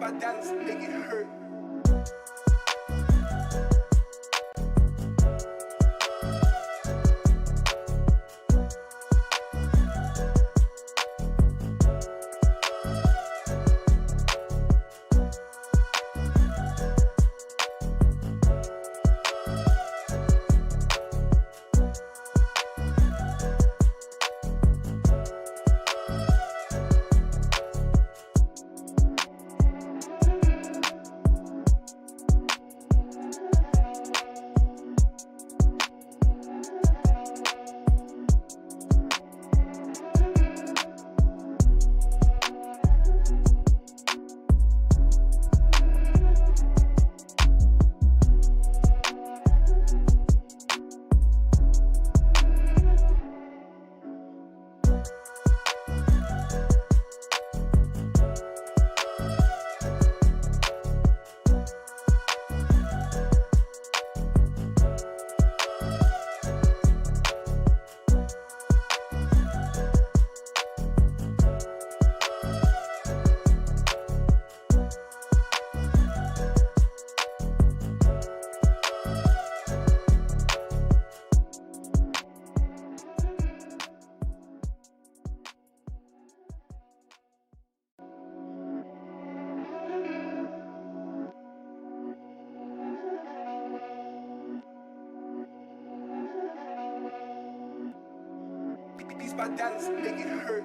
my dollars make it hurt. These my dollars make it hurt.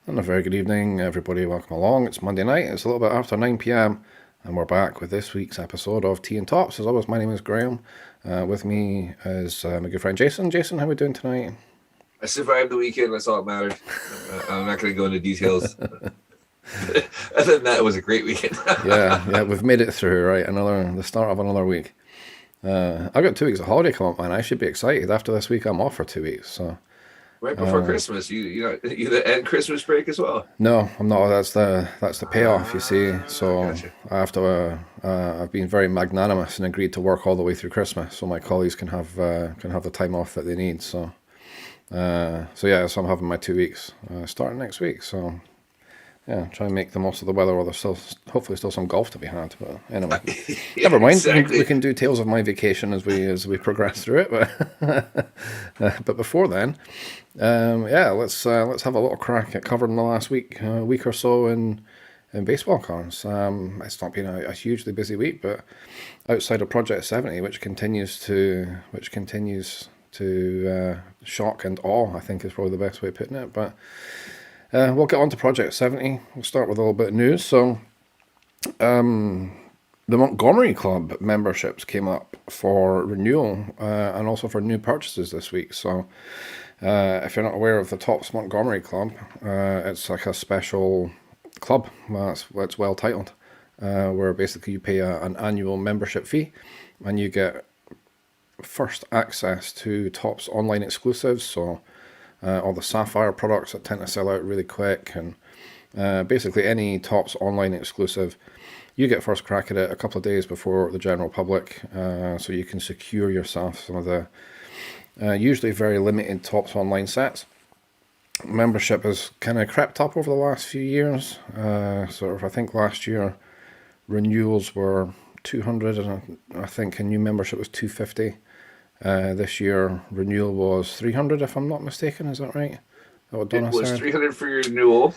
And a very good evening, everybody. Welcome along. It's Monday night. It's a little bit after 9 p.m. and we're back with this week's episode of Tea and Tops. As always, my name is Graham. With me is my good friend Jason. Jason, how are we doing tonight? I survived the weekend. That's all that matters. I'm not going to go into details. Other than that, it was a great weekend. yeah, we've made it through, right? The start of another week. I've got 2 weeks of holiday coming up, man. I should be excited. After this week, I'm off for 2 weeks, so... Right before Christmas, you end Christmas break as well. No, I'm not. That's the payoff, you see. So Gotcha. I have to. I've been very magnanimous and agreed to work all the way through Christmas, so my colleagues can have the time off that they need. So I'm having my 2 weeks starting next week. So yeah, try and make the most of the weather. Or there's hopefully still some golf to be had. But anyway, Yeah, never mind. exactly. We can do tales of my vacation as we progress through it. But before then. Let's have a little crack at covering the last week or so in baseball cards. It's not been a hugely busy week, but outside of Project 70, which continues to shock and awe, I think is probably the best way of putting it. But we'll get on to Project 70. We'll start with a little bit of news. So, the Montgomery Club memberships came up for renewal and also for new purchases this week. So. If you're not aware of the Topps Montgomery Club, it's like a special club. It's well titled, where basically you pay an annual membership fee, and you get first access to Topps online exclusives. So all the Sapphire products that tend to sell out really quick, and basically any Topps online exclusive, you get first crack at it a couple of days before the general public, so you can secure yourself some of the usually very limited Topps online sets. membership has kind of crept up over the last few years. Sort of, I think last year renewals were 200, and I think a new membership was 250. This year renewal was 300, if I'm not mistaken. Is that right? That what Donna It was said? 300 for your renewal,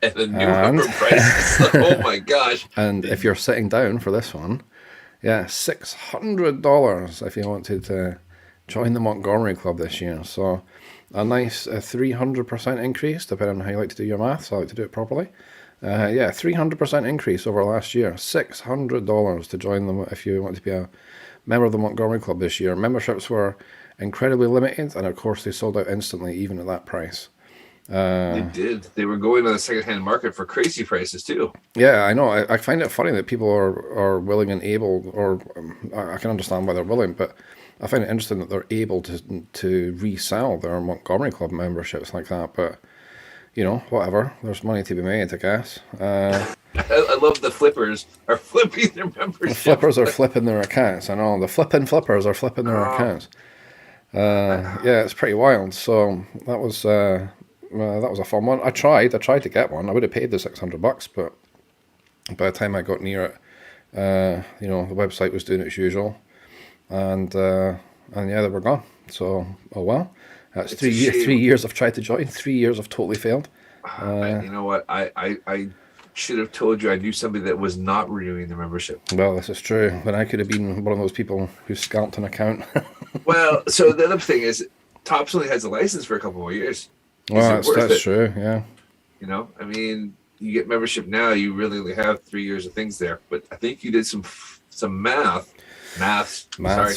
and the new And- member price is oh my gosh! And if you're sitting down for this one, yeah, $600 if you wanted to join the Montgomery Club this year. So a nice 300% increase, depending on how you like to do your maths. I like to do it properly. Yeah, 300% increase over last year. $600 to join them if you want to be a member of the Montgomery Club this year. Memberships were incredibly limited, and of course they sold out instantly, even at that price. They did. They were going to the secondhand market for crazy prices too. Yeah, I know. I find it funny that people are willing and able, or I can understand why they're willing, but I find it interesting that they're able to resell their Montgomery Club memberships like that. But, you know, whatever. There's money to be made, I guess. I love the flippers are flipping their membership. The flippers are flipping their accounts. I know. The flipping flippers are flipping their accounts. Yeah, it's pretty wild. So that was a fun one. I tried to get one. I would have paid the $600, but by the time I got near it, you know, the website was doing its usual, and yeah, they were gone. So oh well. That's It's 3 a years. shame. 3 years I've tried to join. 3 years I've totally failed. You know what? I should have told you I knew somebody that was not renewing the membership. Well, this is true. Then I could have been one of those people who scalped an account. Well, so the other thing is, Topps only has a license for a couple more years. Well, Is it worth that's it? true. Yeah. You know, I mean, you get membership now, you really only have 3 years of things there. But I think you did some maths. Sorry,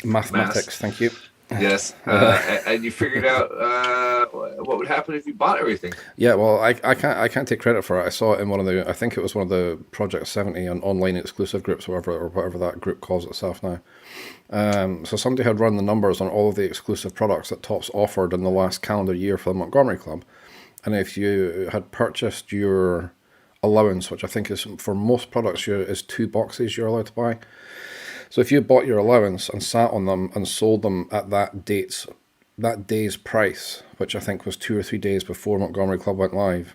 Mathematics. Thank you. Yes, and you figured out what would happen if you bought everything. Yeah, well, I can't take credit for it. I saw it in one of the, I think it was one of the Project 70 and online exclusive groups, or whatever that group calls itself now. So somebody had run the numbers on all of the exclusive products that Topps offered in the last calendar year for the Montgomery Club, and if you had purchased your allowance, which I think is for most products is 2 boxes you're allowed to buy. So if you bought your allowance and sat on them and sold them at that day's price, which I think was 2 or 3 days before Montgomery Club went live,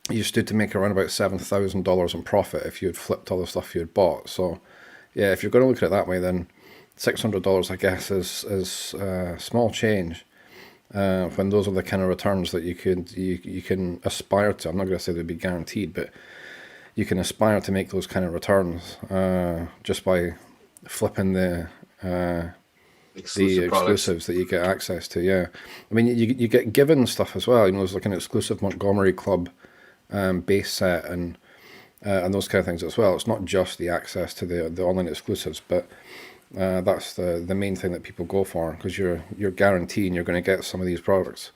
you stood to make around about $7,000 in profit if you had flipped all the stuff you had bought. So yeah, if you're going to look at it that way, then $600, I guess, is small change. When those are the kind of returns that you can aspire to. I'm not going to say they'd be guaranteed, but you can aspire to make those kind of returns just by flipping the exclusives that you get access to. Yeah, I mean, you get given stuff as well. You know, there's like an exclusive Montgomery Club base set and those kind of things as well. It's not just the access to the online exclusives, but that's the main thing that people go for, because you're guaranteeing you're going to get some of these products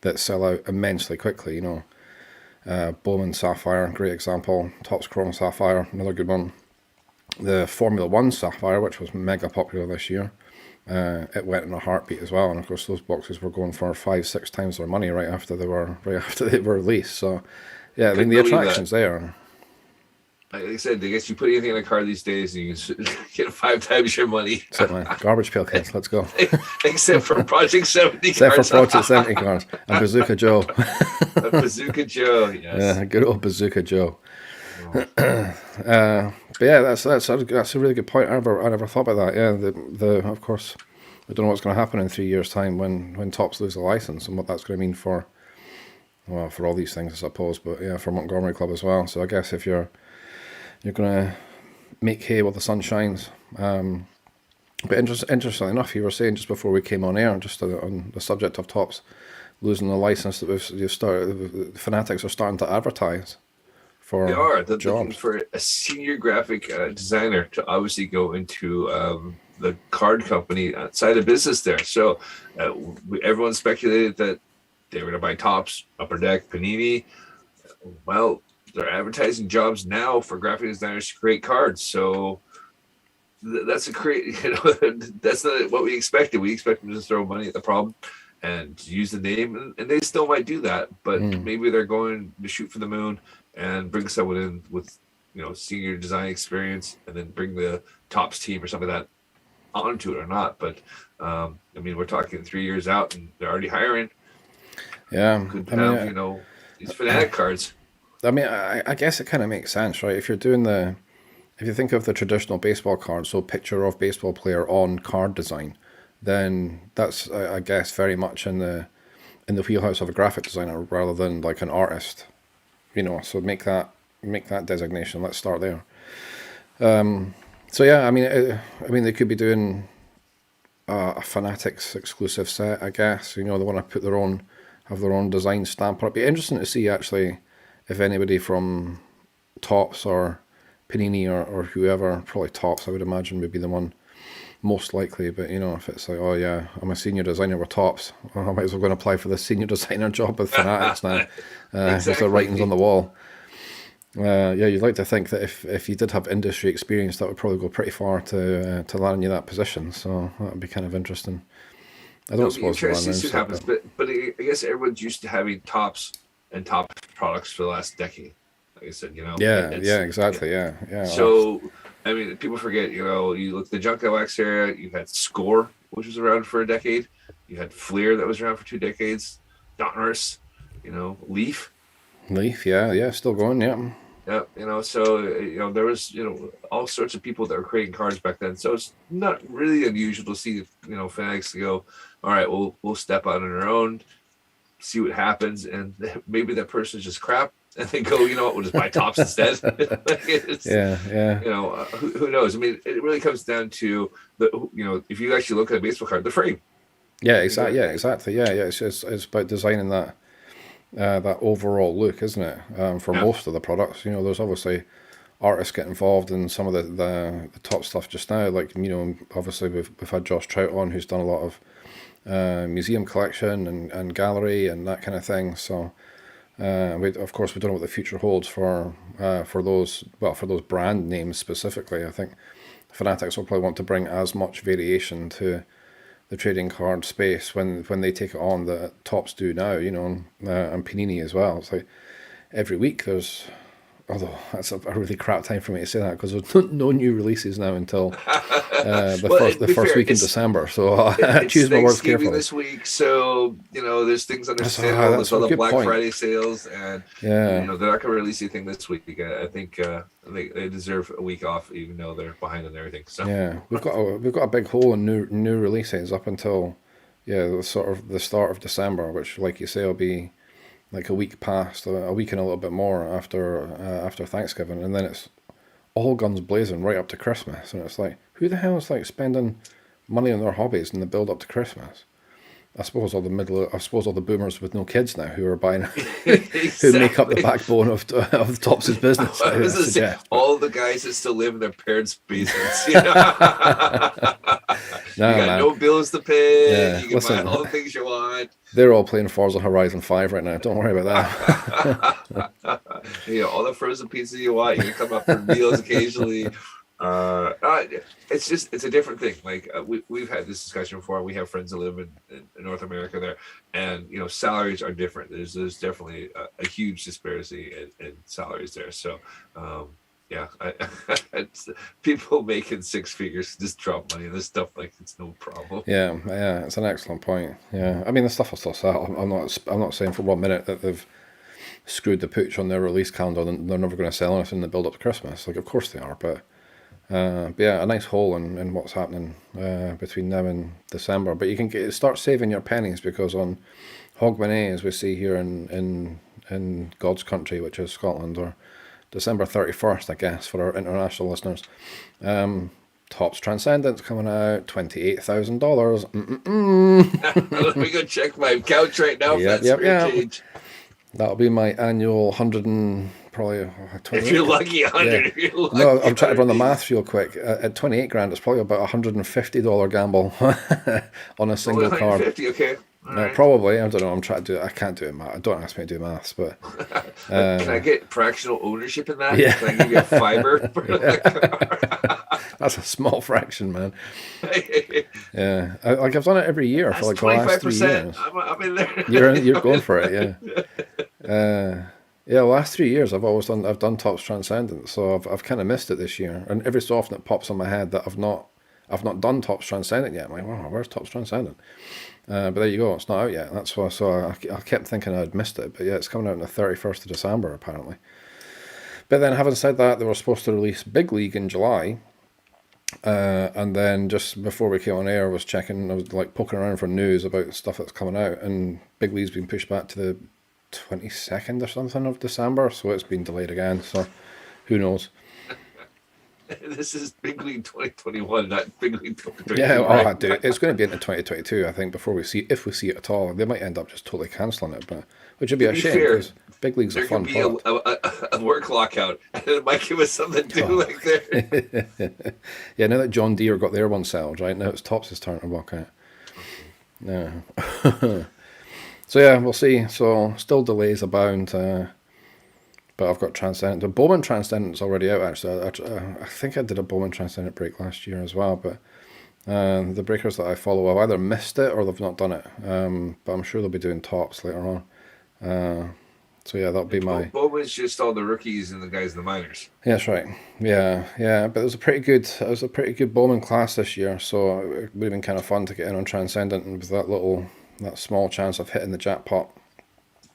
that sell out immensely quickly. You know, Bowman Sapphire, great example. Topps Chrome Sapphire, another good one. The Formula One Sapphire, which was mega popular this year, it went in a heartbeat as well. And of course, those boxes were going for 5-6 times their money right after they were released. So, yeah, I mean, the attraction's there. Like I said, I guess you put anything in a car these days, and you can get 5 times your money. Certainly, garbage pail kids. Let's go. Except for Project 70 Except cars. for Project 70 cars and Bazooka Joe. Bazooka Joe, yes. Yeah, good old Bazooka Joe. But yeah, that's a really good point. I never thought about that. Yeah, of course, we don't know what's going to happen in 3 years' time when Topps lose the license and what that's going to mean for all these things, I suppose. But yeah, for Montgomery Club as well. So I guess if you're going to make hay while the sun shines. But interestingly enough, you were saying just before we came on air, just on the subject of Topps losing the license, that the Fanatics are starting to advertise for They are. They're jobs. looking for a senior graphic designer to obviously go into the card company outside of business there. So everyone speculated that they were going to buy Topps, Upper Deck, Panini. Well, they're advertising jobs now for graphic designers to create cards. So that's that's not what we expected. We expected them to throw money at the problem and use the name, and they still might do that. But maybe they're going to shoot for the moon and bring someone in with senior design experience, and then bring the Topps team or something like that onto it or not. But I mean, we're talking 3 years out, and they're already hiring. Yeah, Could I have, mean, these fanatic cards. I guess it kind of makes sense, right? If you think of the traditional baseball card, so picture of baseball player on card design, then that's, I guess, very much in the wheelhouse of a graphic designer rather than like an artist, So make that designation. Let's start there. So yeah, I mean, they could be doing a Fanatics exclusive set, I guess. They want to have their own design stamp on it. It'd be interesting to see actually if anybody from Topps or Panini or whoever, probably Topps, I would imagine would be the one most likely. But if it's like, oh yeah, I'm a senior designer with Topps, well, I might as well go and apply for the senior designer job with Fanatics now. Because the writing's on the wall. Yeah, you'd like to think that if you did have industry experience, that would probably go pretty far to land you that position. So that would be kind of interesting. I don't suppose we'll see what happens, but I guess everyone's used to having Topps and top products for the last decade. Like I said, Yeah, exactly. Yeah. So, I mean, people forget, you look at the Junk LX era, you had Score, which was around for a decade. You had Fleer that was around for 2 decades. Donruss, Leaf. Leaf, yeah, still going, yeah. Yeah, so, there was, all sorts of people that were creating cards back then. So it's not really unusual to see, Fanatics to go, all right, we'll step out on our own, see what happens. And maybe that person's just crap. And they go, we'll just buy Topps instead. Yeah. Who knows? I mean, it really comes down to if you actually look at a baseball card, the frame. Yeah, exactly. Yeah. It's about designing that overall look, isn't it? For most of the products, there's obviously artists get involved in some of the top stuff just now. Like obviously we've had Josh Trout on, who's done a lot of museum collection and gallery and that kind of thing. So. Of course, we don't know what the future holds for those brand names specifically. I think Fanatics will probably want to bring as much variation to the trading card space when they take it on that Topps do now, and Panini as well. It's like every week there's, although that's a really crap time for me to say that because there's no new releases now until the first week in December. So choose my words carefully. This week, so there's things on the sale. There's all the Black Friday sales, and they're not going to release anything this week. I think they deserve a week off, even though they're behind on everything. So yeah, we've got a big hole in new releases up until the start of December, which, like you say, will be like a week past, a week and a little bit more after Thanksgiving, and then it's all guns blazing right up to Christmas, and it's like, who the hell is like spending money on their hobbies in the build up to Christmas? I suppose all the boomers with no kids now who are buying, who make up the backbone of Topps' business. All the guys that still live in their parents' basements. You got no bills to pay. Yeah. You can buy all the things you want. They're all playing Forza Horizon 5 right now. Don't worry about that. All the frozen pizza you want. You can come up for meals occasionally. It's a different thing. Like we've had this discussion before. We have friends that live in North America there, and salaries are different. There's definitely a huge disparity in salaries there. So people making 6 figures just drop money on this stuff like it's no problem. Yeah, it's an excellent point. Yeah, I mean the stuff will still sell. I'm not saying for 1 minute that they've screwed the pooch on their release calendar and they're never going to sell anything in the build up to Christmas. Like of course they are, but yeah, a nice hole in what's happening between now and December. But you can start saving your pennies because on Hogmanay, as we see here in God's country, which is Scotland, or December 31st, I guess, for our international listeners. Topps Transcendence coming out, $28,000. Let me go check my couch right now. Yep. That'll be my annual 100 and probably 28. If you're lucky, 100. Yeah. No, I'm trying to run the math real quick. At 28 grand, it's probably about $150 gamble on a single card. Okay. Right. Probably. I don't know. I'm trying to do it. I can't do it. Don't ask me to do maths, but can I get fractional ownership in that? Yeah. Can I give you a fiber? That's a small fraction, man. Yeah, I've done it every year for like the last 3 years. I'm in there. You're going for it, yeah. The last 3 years I've done Topps Transcendence, so I've kind of missed it this year, and every so often it pops in my head that I've not done Topps Transcendent yet. I'm like, wow, where's Topps Transcendent? But there you go. It's not out yet. That's why. So I kept thinking I'd missed it. But yeah, it's coming out on the 31st of December apparently. But then, having said that, they were supposed to release Big League in July. And then just before we came on air, I was like poking around for news about stuff that's coming out, and Big League's been pushed back to the 22nd or something of December, so it's been delayed again. So who knows? This is Big League 2021, not Big League 2022. Yeah, right? dude, it's going to be into 2022, I think, before we see, if we see it at all. They might end up just totally cancelling it, but which would be To a be shame fair, because Big League's a There fun could be product. a work lockout, and it might give us something to do like there. Yeah, now that John Deere got their one settled, right now it's Topps' turn to walk out. Yeah. So yeah, we'll see. So still delays abound, but I've got Transcendent. The Bowman Transcendent's already out actually. I think I did a Bowman Transcendent break last year as well, but the breakers that I follow have either missed it or they've not done it. But I'm sure they'll be doing Topps later on. So yeah, that'll be my. Bowman's just all the rookies and the guys in the minors. Yeah, that's right. Yeah. But it was a pretty good Bowman class this year, so it would have been kind of fun to get in on Transcendent and with that small chance of hitting the jackpot.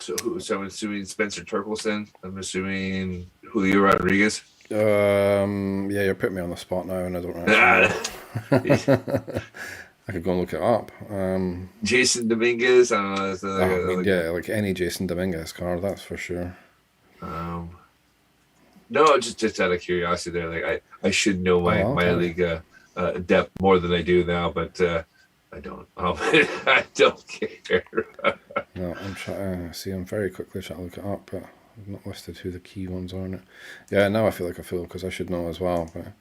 So I'm assuming Spencer Torkelson. I'm assuming Julio Rodriguez. Yeah, you're putting me on the spot now, and I don't know. I could go and look it up. Jason Dominguez. I don't know. Yeah, like any Jason Dominguez card, that's for sure. No, just out of curiosity, there. Like I should know my league depth more than I do now, but I don't. I don't care. No, I'm trying to see. I'm very quickly trying to look it up, but I've not listed who the key ones are in it. Yeah, now I feel like a fool because I should know as well. But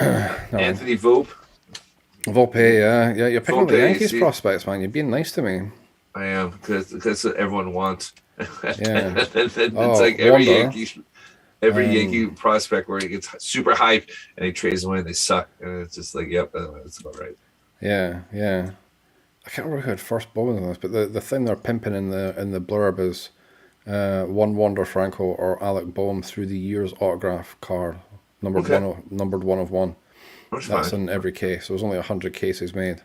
no. Anthony Volpe. Volpe, yeah, you're picking up the Volpe, Yankees see? prospects, man. You're being nice to me. I am because that's what everyone wants. Yeah. It's like every Wanda. Yankee prospect where he gets super hyped and he trades away and they suck, and it's just like, yep, that's about right. Yeah. I can't remember who had first Bowman on this, but the thing they're pimping in the blurb is one Wander Franco or Alec Boehm through the years autograph card, numbered one of one. That's in every case. There was only 100 cases made.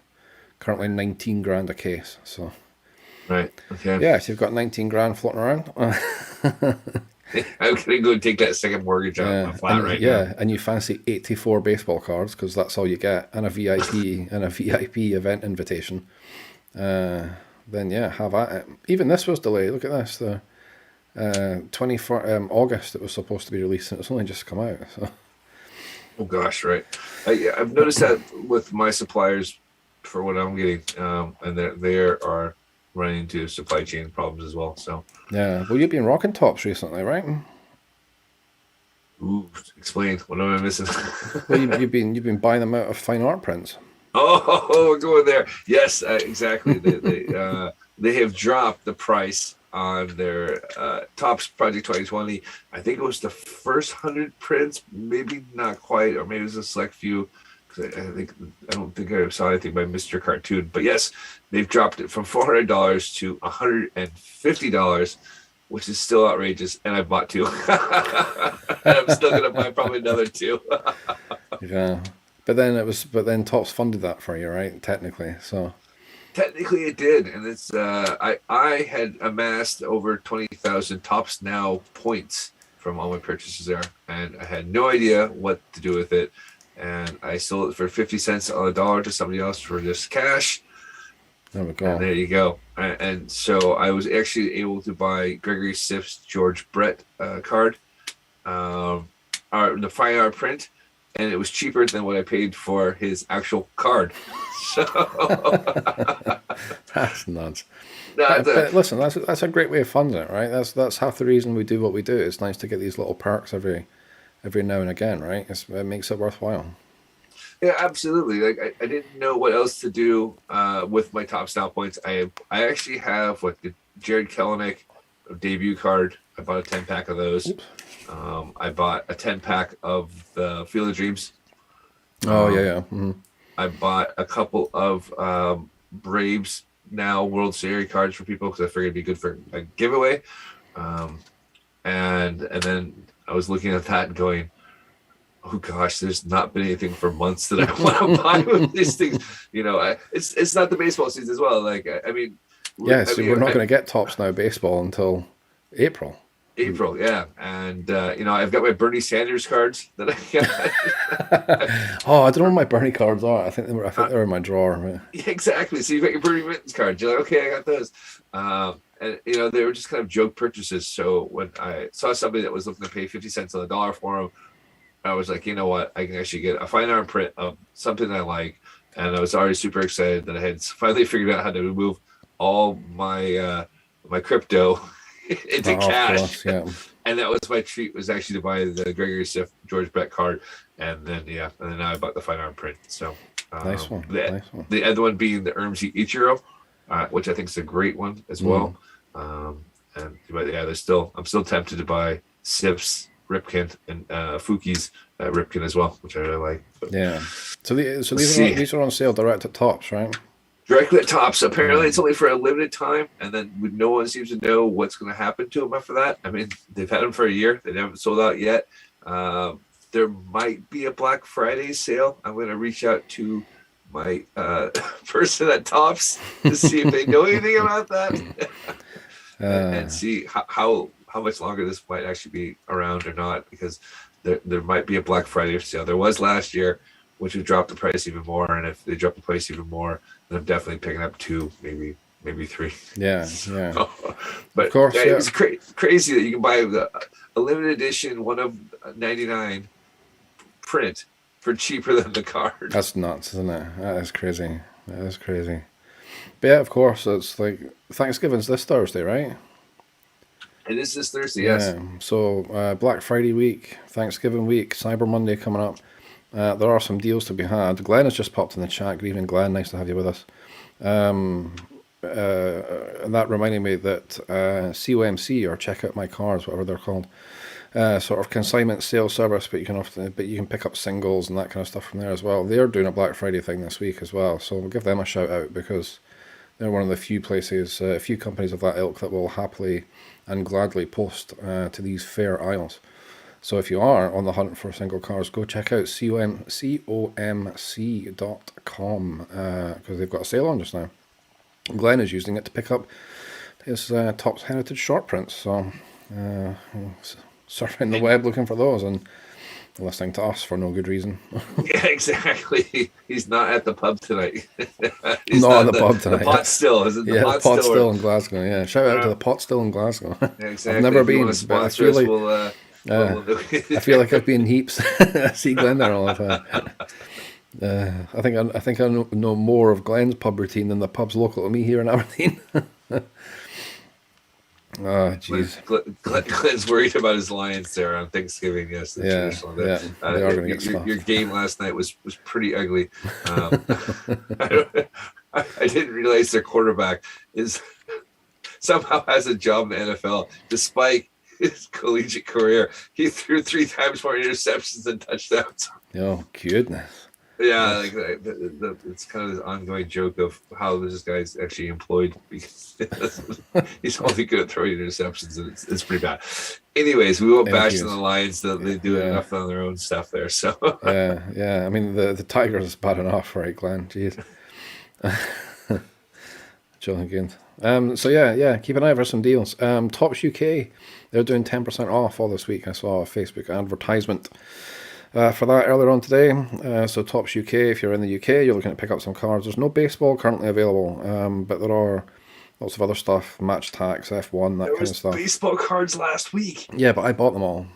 Currently 19 grand a case. So right. Okay. yeah, so you've got 19 grand floating around. I'm gonna go take that second mortgage on my flat right now. And you fancy 84 baseball cards because that's all you get, and a VIP event invitation. Then yeah, have at it. Even this was delayed. Look at this. The 24 August it was supposed to be released, and it's only just come out. So. Oh gosh, right. I've noticed that with my suppliers for what I'm getting, and they are running into supply chain problems as well. So yeah, well, you've been rocking Topps recently, right? ooh, explain. What am I missing? Well, you've been buying them out of fine art prints. Oh, we're going there. Yes, exactly. They have dropped the price on their Topps Project 2020. I think it was the first 100 prints, maybe not quite, or maybe it was a select few. I don't think I saw anything by Mr. Cartoon, but yes, they've dropped it from $400 to $150, which is still outrageous. And I bought two. And I'm still gonna buy probably another two. Yeah, but then Topps funded that for you, right? Technically, so. Technically, it did, and it's I had amassed over 20,000 Topps Now points from all my purchases there, and I had no idea what to do with it. And I sold it for 50 cents on the dollar to somebody else for just cash. There we go. And there you go. And so I was actually able to buy Gregory Siff's George Brett card, the fine art print, and it was cheaper than what I paid for his actual card. So that's nuts. But listen, that's a great way of funding it, right? That's half the reason we do what we do. It's nice to get these little perks every now and again, right? It makes it worthwhile. Yeah, absolutely. Like I didn't know what else to do with my Topps Now points. I actually have the Jared Kelenic debut card. I bought a 10-pack of those. I bought a 10-pack of the Field of Dreams. Oh yeah. Mm-hmm. I bought a couple of Braves Now World Series cards for people because I figured it'd be good for a giveaway. And then I was looking at that and going, Oh gosh, there's not been anything for months that I want to buy with these things. It's not the baseball season as well. Like I mean, Yeah, so we're not going to get Topps Now baseball until April. April, yeah, and I've got my Bernie Sanders cards that I got. Oh, I don't know where my Bernie cards are. I think they're in my drawer. Yeah, exactly. So you've got your Bernie Mittens cards. You're like, okay, I got those. And they were just kind of joke purchases. So when I saw somebody that was looking to pay 50 cents on the dollar for them, I was like, you know what? I can actually get a fine art print of something I like. And I was already super excited that I had finally figured out how to move all my my crypto into cash. Course, yeah. And that was my treat, was actually to buy the Gregory Siff George Brett card. And then now I bought the fine art print. So nice one. The other one being the Ermsey Ichiro, which I think is a great one as well. But yeah, I'm still tempted to buy Siff's Ripken and Fuki's Ripken as well, which I really like. But yeah. So these are on sale direct at Topps, right? Directly at Topps. Apparently, it's only for a limited time, and then no one seems to know what's going to happen to them after that. I mean, they've had them for a year; they haven't sold out yet. There might be a Black Friday sale. I'm going to reach out to my person at Topps to see if they know anything about that, and see how much longer this might actually be around or not, because there might be a Black Friday sale. There was last year, which would drop the price even more, and if they drop the price even more, then I'm definitely picking up 2, maybe 3. Yeah. But of course, it's crazy that you can buy a limited edition 1 of 99 print for cheaper than the card. That's nuts, isn't it? That is crazy. But yeah, of course, it's like Thanksgiving's this Thursday, right? It is this Thursday, yes. So Black Friday week, Thanksgiving week, Cyber Monday coming up. There are some deals to be had. Glenn has just popped in the chat. Good evening, Glenn. Nice to have you with us. And that reminded me that COMC, or Check Out My Cars, whatever they're called, sort of consignment sales service, but you can pick up singles and that kind of stuff from there as well. They're doing a Black Friday thing this week as well, so we'll give them a shout out, because they're one of the few places, a few companies of that ilk that will happily and gladly post to these fair aisles. So if you are on the hunt for single cars, go check out comc.com, because they've got a sale on just now. Glenn is using it to pick up his Topps Heritage short prints, so surfing the web looking for those and listening to us for no good reason. Yeah, exactly. He's not at the pub tonight. He's not at the pub tonight. The Pot Still. Is it the Pot Pot Still? Still in Glasgow. Yeah, shout out to the Pot Still in Glasgow. Yeah, exactly. I've never been, but I feel like I feel like I've been heaps. I see Glenn there all the time. I think I know more of Glenn's pub routine than the pubs local to me here in Aberdeen. Oh, jeez. Glenn's worried about his Lions there on Thanksgiving. Yes, they are going to get stuffed. Your game last night was pretty ugly. I didn't realize their quarterback somehow has a job in the NFL, despite his collegiate career. He threw 3 times more interceptions than touchdowns. Oh, goodness. Yeah, like it's kind of this ongoing joke of how this guy's actually employed, because he's only good at throwing interceptions, and it's pretty bad. Anyways, we won't bash on the Lions. They do enough on their own stuff there. So yeah. I mean, the Tigers is bad enough, right, Glenn? Jeez. Joking again. So yeah, keep an eye out for some deals. Topps UK, they're doing 10% off all this week. I saw a Facebook advertisement for that earlier on today. So Topps UK, if you're in the UK, you're looking to pick up some cards. There's no baseball currently available, but there are lots of other stuff, match tax, F1, that kind of stuff. Baseball cards last week. Yeah, but I bought them all.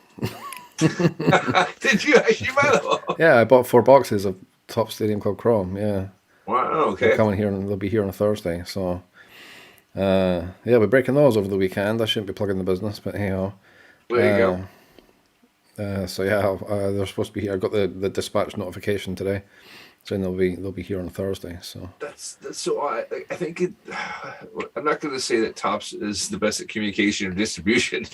Did you actually buy them all? Yeah, I bought 4 boxes of Topps Stadium Club Chrome. Yeah. Wow. Okay. They're coming here, and they'll be here on Thursday. So, yeah, we're breaking those over the weekend. I shouldn't be plugging the business, but hey ho. There you go. So yeah, they're supposed to be here. I got the dispatch notification today, saying they'll be here on Thursday. So that's so. I think I'm not going to say that Topps is the best at communication or distribution,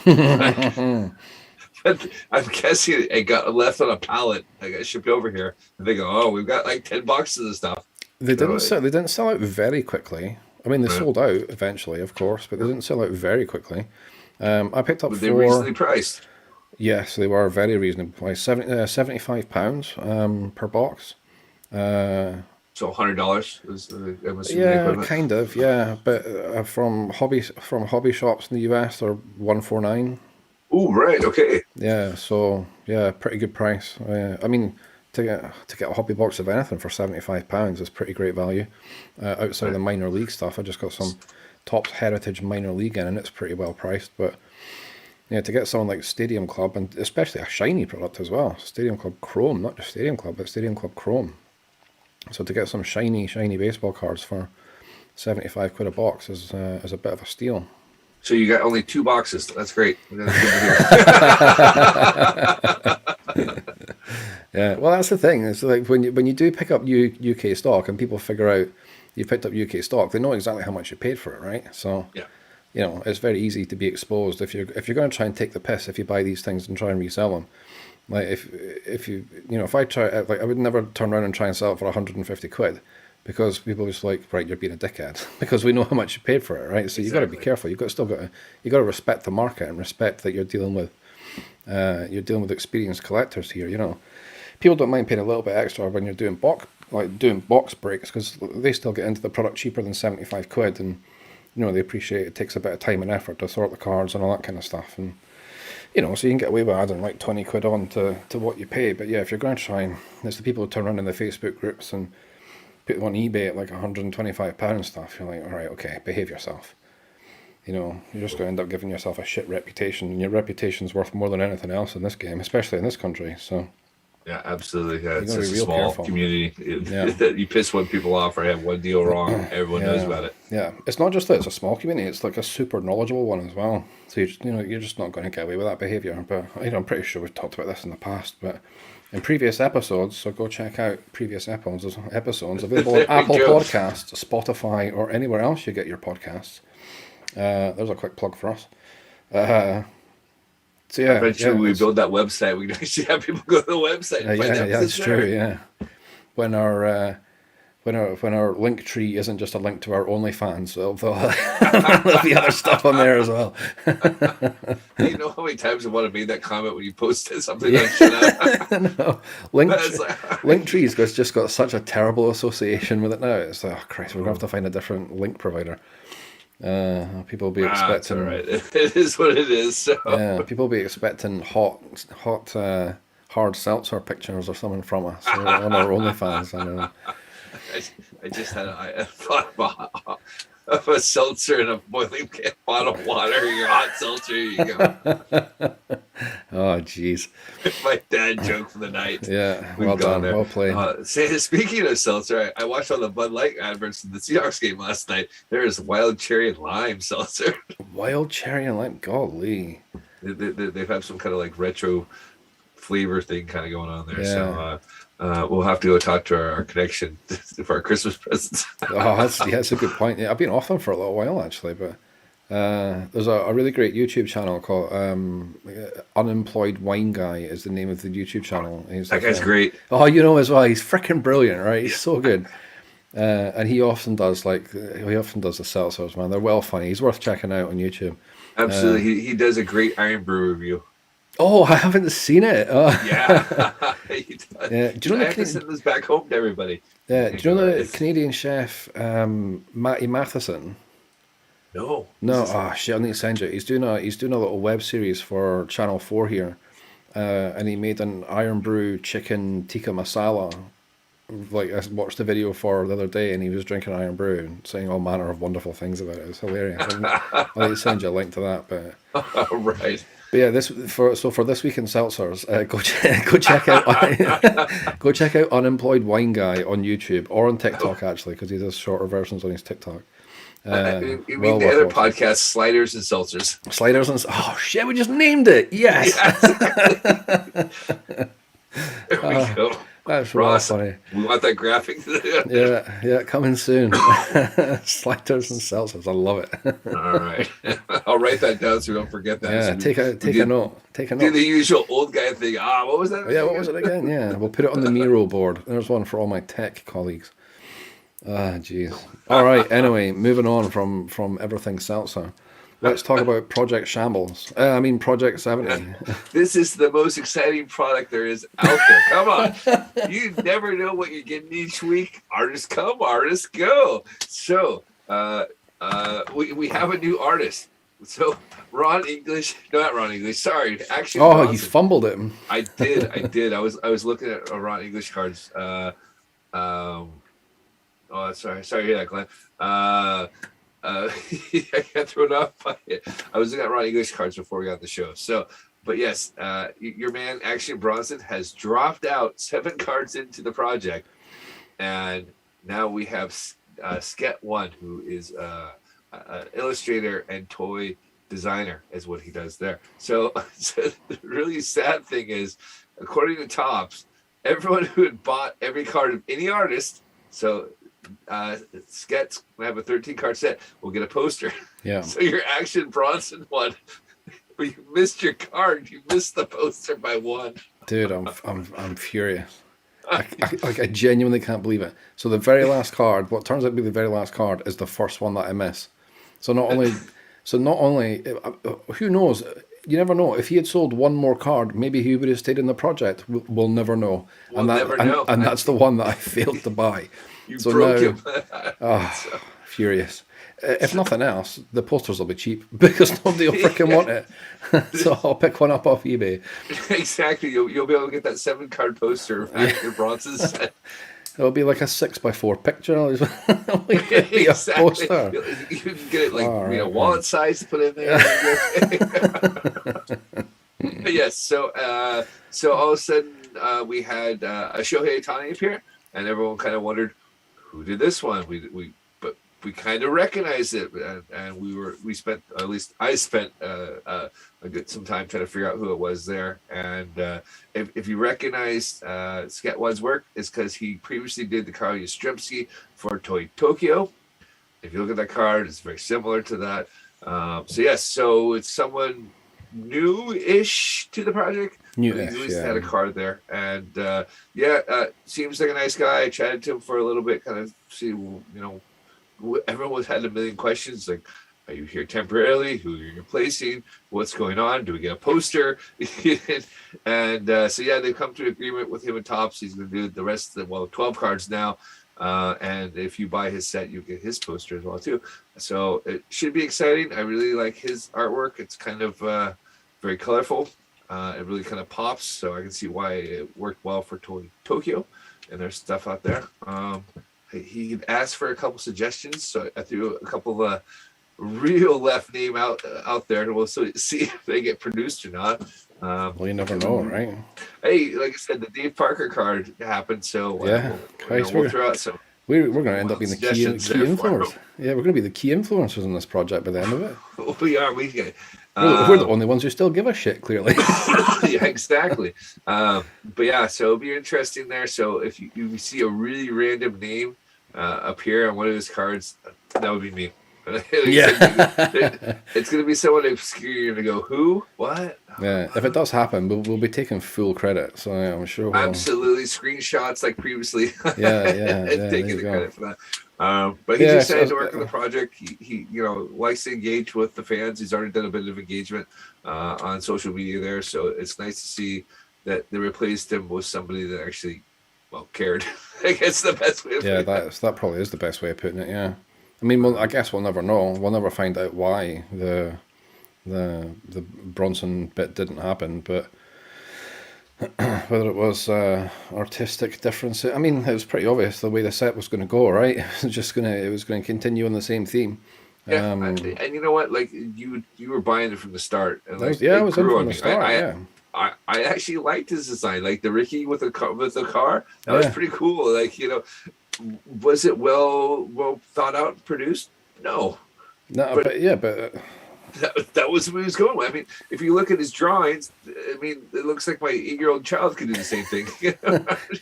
but I'm guessing it got left on a pallet. I got shipped over here, and they go, "Oh, we've got like 10 boxes of stuff." They didn't sell out very quickly. I mean, they sold out eventually, of course, but they didn't sell out very quickly. I picked up 4. They reasonably priced. Yes, they were very reasonable price. £75 per box. So $100 is, I'm assuming, the Yeah, equivalent. kind of. Yeah, but from hobby shops in the US, they're 149. Oh, right. Okay. Yeah, so yeah, pretty good price. I mean, to get a hobby box of anything for £75 is pretty great value. Outside of Right. the minor league stuff, I just got some Topps Heritage minor league in, and it's pretty well priced. But yeah, to get something like Stadium Club, and especially a shiny product as well, Stadium Club Chrome, not just Stadium Club, but Stadium Club Chrome. So to get some shiny baseball cards for 75 quid a box is a bit of a steal. So you got only 2 boxes. That's great. That's good to Yeah, well, that's the thing. It's like when you do pick up UK stock and people figure out you picked up UK stock, they know exactly how much you paid for it, right? So hear. it's very easy to be exposed if you're going to try and take the piss if you buy these things and try and resell them. Like if you if I try like I would never turn around and try and sell it for 150 quid because people are just like, right, you're being a dickhead because we know how much you paid for it, right? So you got to be Exactly. careful. You got to respect the market and respect that you're dealing with experienced collectors here. People don't mind paying a little bit extra when you're doing box breaks because they still get into the product cheaper than 75 quid, and they appreciate it takes a bit of time and effort to sort the cards and all that kind of stuff, and so you can get away with adding like 20 quid on to what you pay. But yeah, if you're going to try and there's the people who turn around in the Facebook groups and put them on eBay at like £125 and stuff, you're like, all right, okay, behave yourself. You're just going to end up giving yourself a shit reputation, and your reputation's worth more than anything else in this game, especially in this country. So Yeah, absolutely. Yeah, you it's got to just be a real small careful. community. Yeah. You piss one people off or have one deal wrong, everyone knows Yeah, about it. yeah. It's not just that it's a small community; it's like a super knowledgeable one as well. So you're just not going to get away with that behaviour. But I'm pretty sure we've talked about this in the past. But in previous episodes, so go check out previous episodes available on There we Apple go. Podcasts, Spotify, or anywhere else you get your podcasts. There's a quick plug for us. So yeah, Eventually, yeah, when we it's- build that website, we can actually have people go to the website and find yeah, episodes it's there. true. Yeah, when our link tree isn't just a link to our OnlyFans, there'll be other stuff on there as well. You know how many times I want to make that comment when you posted something Yeah. on shit? No, link It's like, Linktree's just got such a terrible association with it now. It's like, oh Christ, we're gonna have to find a different link provider. People will be it's expecting, all right. It is what it is. So yeah, people will be expecting hot, hard seltzer pictures or something from us on our OnlyFans. I know. I just had a thought of a seltzer and a boiling pot of water. Your hot seltzer. Here you go. Oh, jeez. My dad joke for the night. Yeah, We've well gone done, there. well played. Speaking of seltzer, I watched all the Bud Light adverts in the Seahawks game last night. There is wild cherry and lime seltzer. Wild cherry and lime, golly. They have some kind of like retro flavor thing kind of going on there. Yeah. So we'll have to go talk to our connection for our Christmas presents. Oh, that's a good point. Yeah, I've been off them for a little while actually, but there's a really great YouTube channel called Unemployed Wine Guy is the name of the YouTube channel. He's That like guy's great. Oh, as well. He's freaking brilliant, right? He's so good. And he often does the seltzers, man. They're well funny. He's worth checking out on YouTube. Absolutely. He does a great Iron Brew review. Oh, I haven't seen it. Oh. Yeah. He does. Yeah. Do you know I have to send this back home to everybody. do you know the It's- Canadian chef Matty Matheson? No. No, shit, I need to send you. He's doing a little web series for Channel 4 here, and he made an Iron Brew chicken tikka masala. Like I watched the video for the other day, and he was drinking Iron Brew and saying all manner of wonderful things about it. It's hilarious. I'll need to send you a link to that. But Right. yeah, for this week in seltzers, go check out Unemployed Wine Guy on YouTube or on TikTok actually, because he does shorter versions on his TikTok. You well mean the worth other watching. podcast, Sliders and Seltzers? Sliders and oh shit, we just named it. Yes, There we go. that's really Ross, funny. we want that graphic. Yeah, coming soon. Sliders and seltzers, I love it. All right. I'll write that down so we don't forget that. Yeah, So take a do- note. Take a Do note. the usual old guy thing. What was that? Yeah, what was it again? Yeah, we'll put it on the Miro board. There's one for all my tech colleagues. Ah, jeez. All right. Anyway, moving on from everything seltzer. Let's talk about Project Shambles. Project 70. This is the most exciting product there is out there. Come on. You never know what you're getting each week. Artists come, artists go. So we have a new artist. So Ron English, not Ron English, sorry, Action Oh, you Bronson. fumbled it. I did. I was looking at Ron English cards. Sorry to hear that, Glenn. I got thrown off by it. I was looking at Ron English cards before we got the show. So, but yes, your man Action Bronson has dropped out 7 cards into the project, and now we have Sket1, who is an illustrator and toy designer, is what he does there. So the really sad thing is, according to Topps, everyone who had bought every card of any artist, so Sket's gonna have a 13 card set, will get a poster. Yeah. So your Action Bronson one, but you missed your card. You missed the poster by 1. Dude, I'm furious. I genuinely can't believe it. So the very last card, what turns out to be the very last card, is the first one that I miss. So not only, who knows? You never know. If he had sold one more card, maybe he would have stayed in the project. We'll never know. We'll never know. And that's the one that I failed to buy. You so broke now, him. Furious. If nothing else, the posters will be cheap because nobody will freaking want it. So I'll pick one up off eBay. Exactly. You'll be able to get that 7 card poster of Action Bronson's set. It'll be like a 6x4 picture. It'll be a poster. You can get it like wallet size to put in there. Yes. So all of a sudden we had a Shohei Ohtani appear, and everyone kind of wondered who did this one. We kind of recognized it, and we spent, at least I spent some time trying to figure out who it was there. And if you recognize Sket1's work, it's because he previously did the card Yastrzemski for Toy Tokyo. If you look at that card, it's very similar to that. So it's someone new-ish to the project. New-ish, He's at least had a card there, and seems like a nice guy. I chatted to him for a little bit, kind of see, everyone had a million questions like, are you here temporarily? Who are you replacing? What's going on? Do we get a poster? And they come to an agreement with him and Topps. He's going to do the rest of 12 cards now. And if you buy his set, you get his poster as well too. So it should be exciting. I really like his artwork. It's kind of very colorful. It really kind of pops. So I can see why it worked well for Toy Tokyo and their stuff out there. He asked for a couple suggestions, so I threw a couple of real left name out there, and we'll see if they get produced or not. Well, you never know, right? Hey, like I said, the Dave Parker card happened, so we'll throw out some. We're going to end up being the key influencers. Yeah, we're going to be the key influencers in this project by the end of it. We are. We're the only ones who still give a shit, clearly. Yeah, exactly. So it'll be interesting there. So if you see a really random name appear on one of his cards, that would be me. It's going to be someone obscure. You're going to go, who? What? Yeah, if it does happen, we'll be taking full credit. So yeah, I'm sure we'll... Absolutely. Screenshots like previously. Yeah. Taking the credit for that. But he's excited to work on the project. He likes to engage with the fans. He's already done a bit of engagement on social media there. So it's nice to see that they replaced him with somebody that actually, cared. I guess the best way of putting it. That probably is the best way of putting it, yeah. I mean, I guess we'll never know. We'll never find out why the Bronson bit didn't happen, but whether it was artistic difference, I mean, it was pretty obvious the way the set was going to go, right? It was going to continue on the same theme. Yeah, and you know what? Like you were buying it from the start. And I was in from the start. I actually liked his design, like the Ricky with the car. That was pretty cool. Like, was it well thought out and produced? No, but that was what he was going with. I mean, if you look at his drawings, I mean, it looks like my 8-year-old child could do the same thing.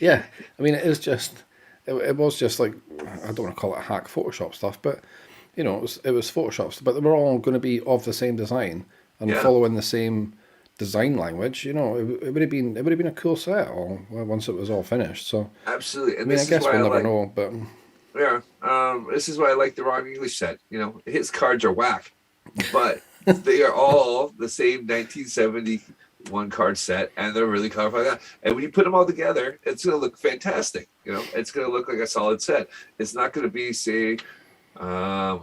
Yeah, I mean, it was just like, I don't want to call it hack Photoshop stuff, but it was Photoshop, but they were all going to be of the same design and following the same design language. It would have been a cool set once it was all finished. So absolutely. And I guess we'll never know, but yeah, This is why I like the Ron English set. His cards are whack, but they are all the same 1971 card set, and they're really colorful. And when you put them all together, it's going to look fantastic. It's going to look like a solid set. It's not going to be, say, I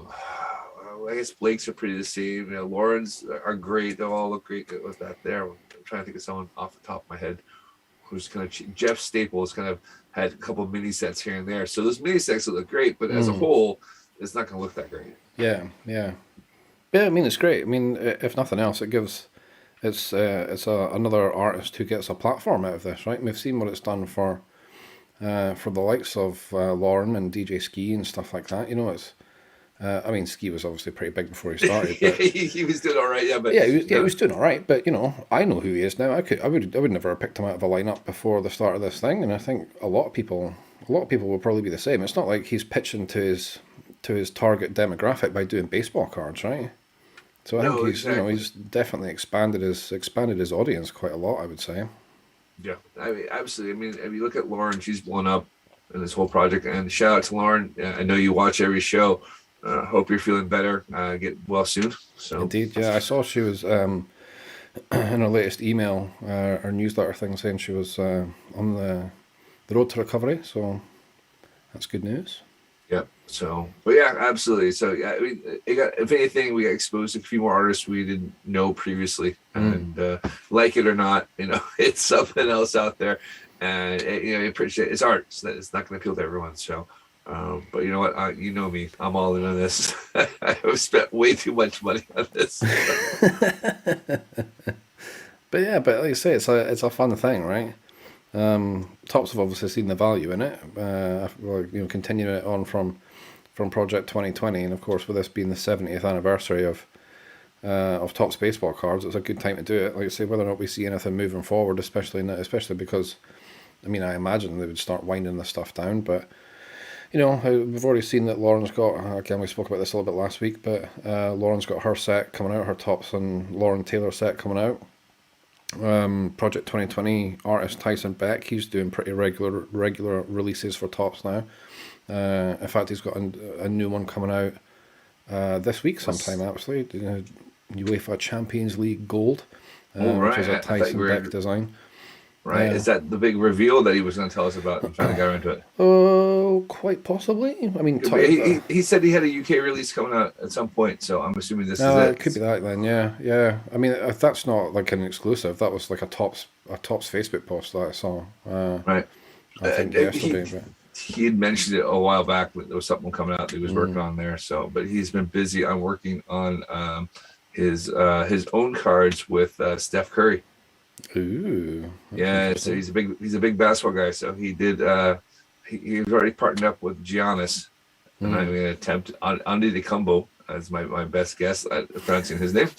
guess Blake's are pretty the same. Lauren's are great. They'll all look great with that there. I'm trying to think of someone off the top of my head who's kind of Jeff Staples kind of had a couple of mini sets here and there. So those mini sets will look great, but as a whole, it's not going to look that great. Yeah. I mean, it's great. I mean, if nothing else, it's another artist who gets a platform out of this, right? And we've seen what it's done for the likes of Lauren and DJ Ski and stuff like that. It's. I mean, Ski was obviously pretty big before he started. But he was doing all right, yeah. But he was doing all right. But I know who he is now. I would never have picked him out of a lineup before the start of this thing. And I think a lot of people will probably be the same. It's not like he's pitching to his target demographic by doing baseball cards, right? So I think he's exactly. he's definitely expanded his audience quite a lot, I would say. Yeah, I mean, absolutely. I mean, if you look at Lauren, she's blown up in this whole project. And shout out to Lauren. I know you watch every show. Hope you're feeling better. Get well soon. So Indeed, yeah. I saw she was in her latest email or newsletter thing saying she was on the road to recovery. So that's good news. Yeah. So, but yeah, absolutely. So yeah, I mean, if anything, we got exposed to a few more artists we didn't know previously, and like it or not, it's something else out there, and I appreciate it's art. So it's not going to appeal to everyone. So. But you know what? You know me. I'm all in on this. I've spent way too much money on this. But like you say, it's a fun thing, right? Topps have obviously seen the value in it. Continuing it on from Project 2020, and of course, with this being the 70th anniversary of Topps baseball cards, it's a good time to do it. Like I say, whether or not we see anything moving forward, especially because, I mean, I imagine they would start winding the stuff down, but. We've already seen that Lauren's got, again, we spoke about this a little bit last week, but Lauren's got her set coming out, her Topps and Lauren Taylor set coming out. Project 2020 artist Tyson Beck, he's doing pretty regular releases for Topps now. In fact, he's got a new one coming out this week sometime, actually. UEFA Champions League Gold, which is a Tyson Beck design. Right, is that the big reveal that he was going to tell us about? I'm trying to get into it. Oh, quite possibly. I mean, he said he had a UK release coming out at some point, so I'm assuming this is it. It could be that then, yeah. I mean, if that's not like an exclusive, that was like a Topps Facebook post that I saw. Right. I think yesterday. He had mentioned it a while back. There was something coming out that he was working on there. So, but he's been busy on working on his own cards with Steph Curry. Ooh. Yeah, so he's a big basketball guy. So he did. He was already partnered up with Giannis, and I'm going to attempt Andy DeCumbo as my best guess at pronouncing his name.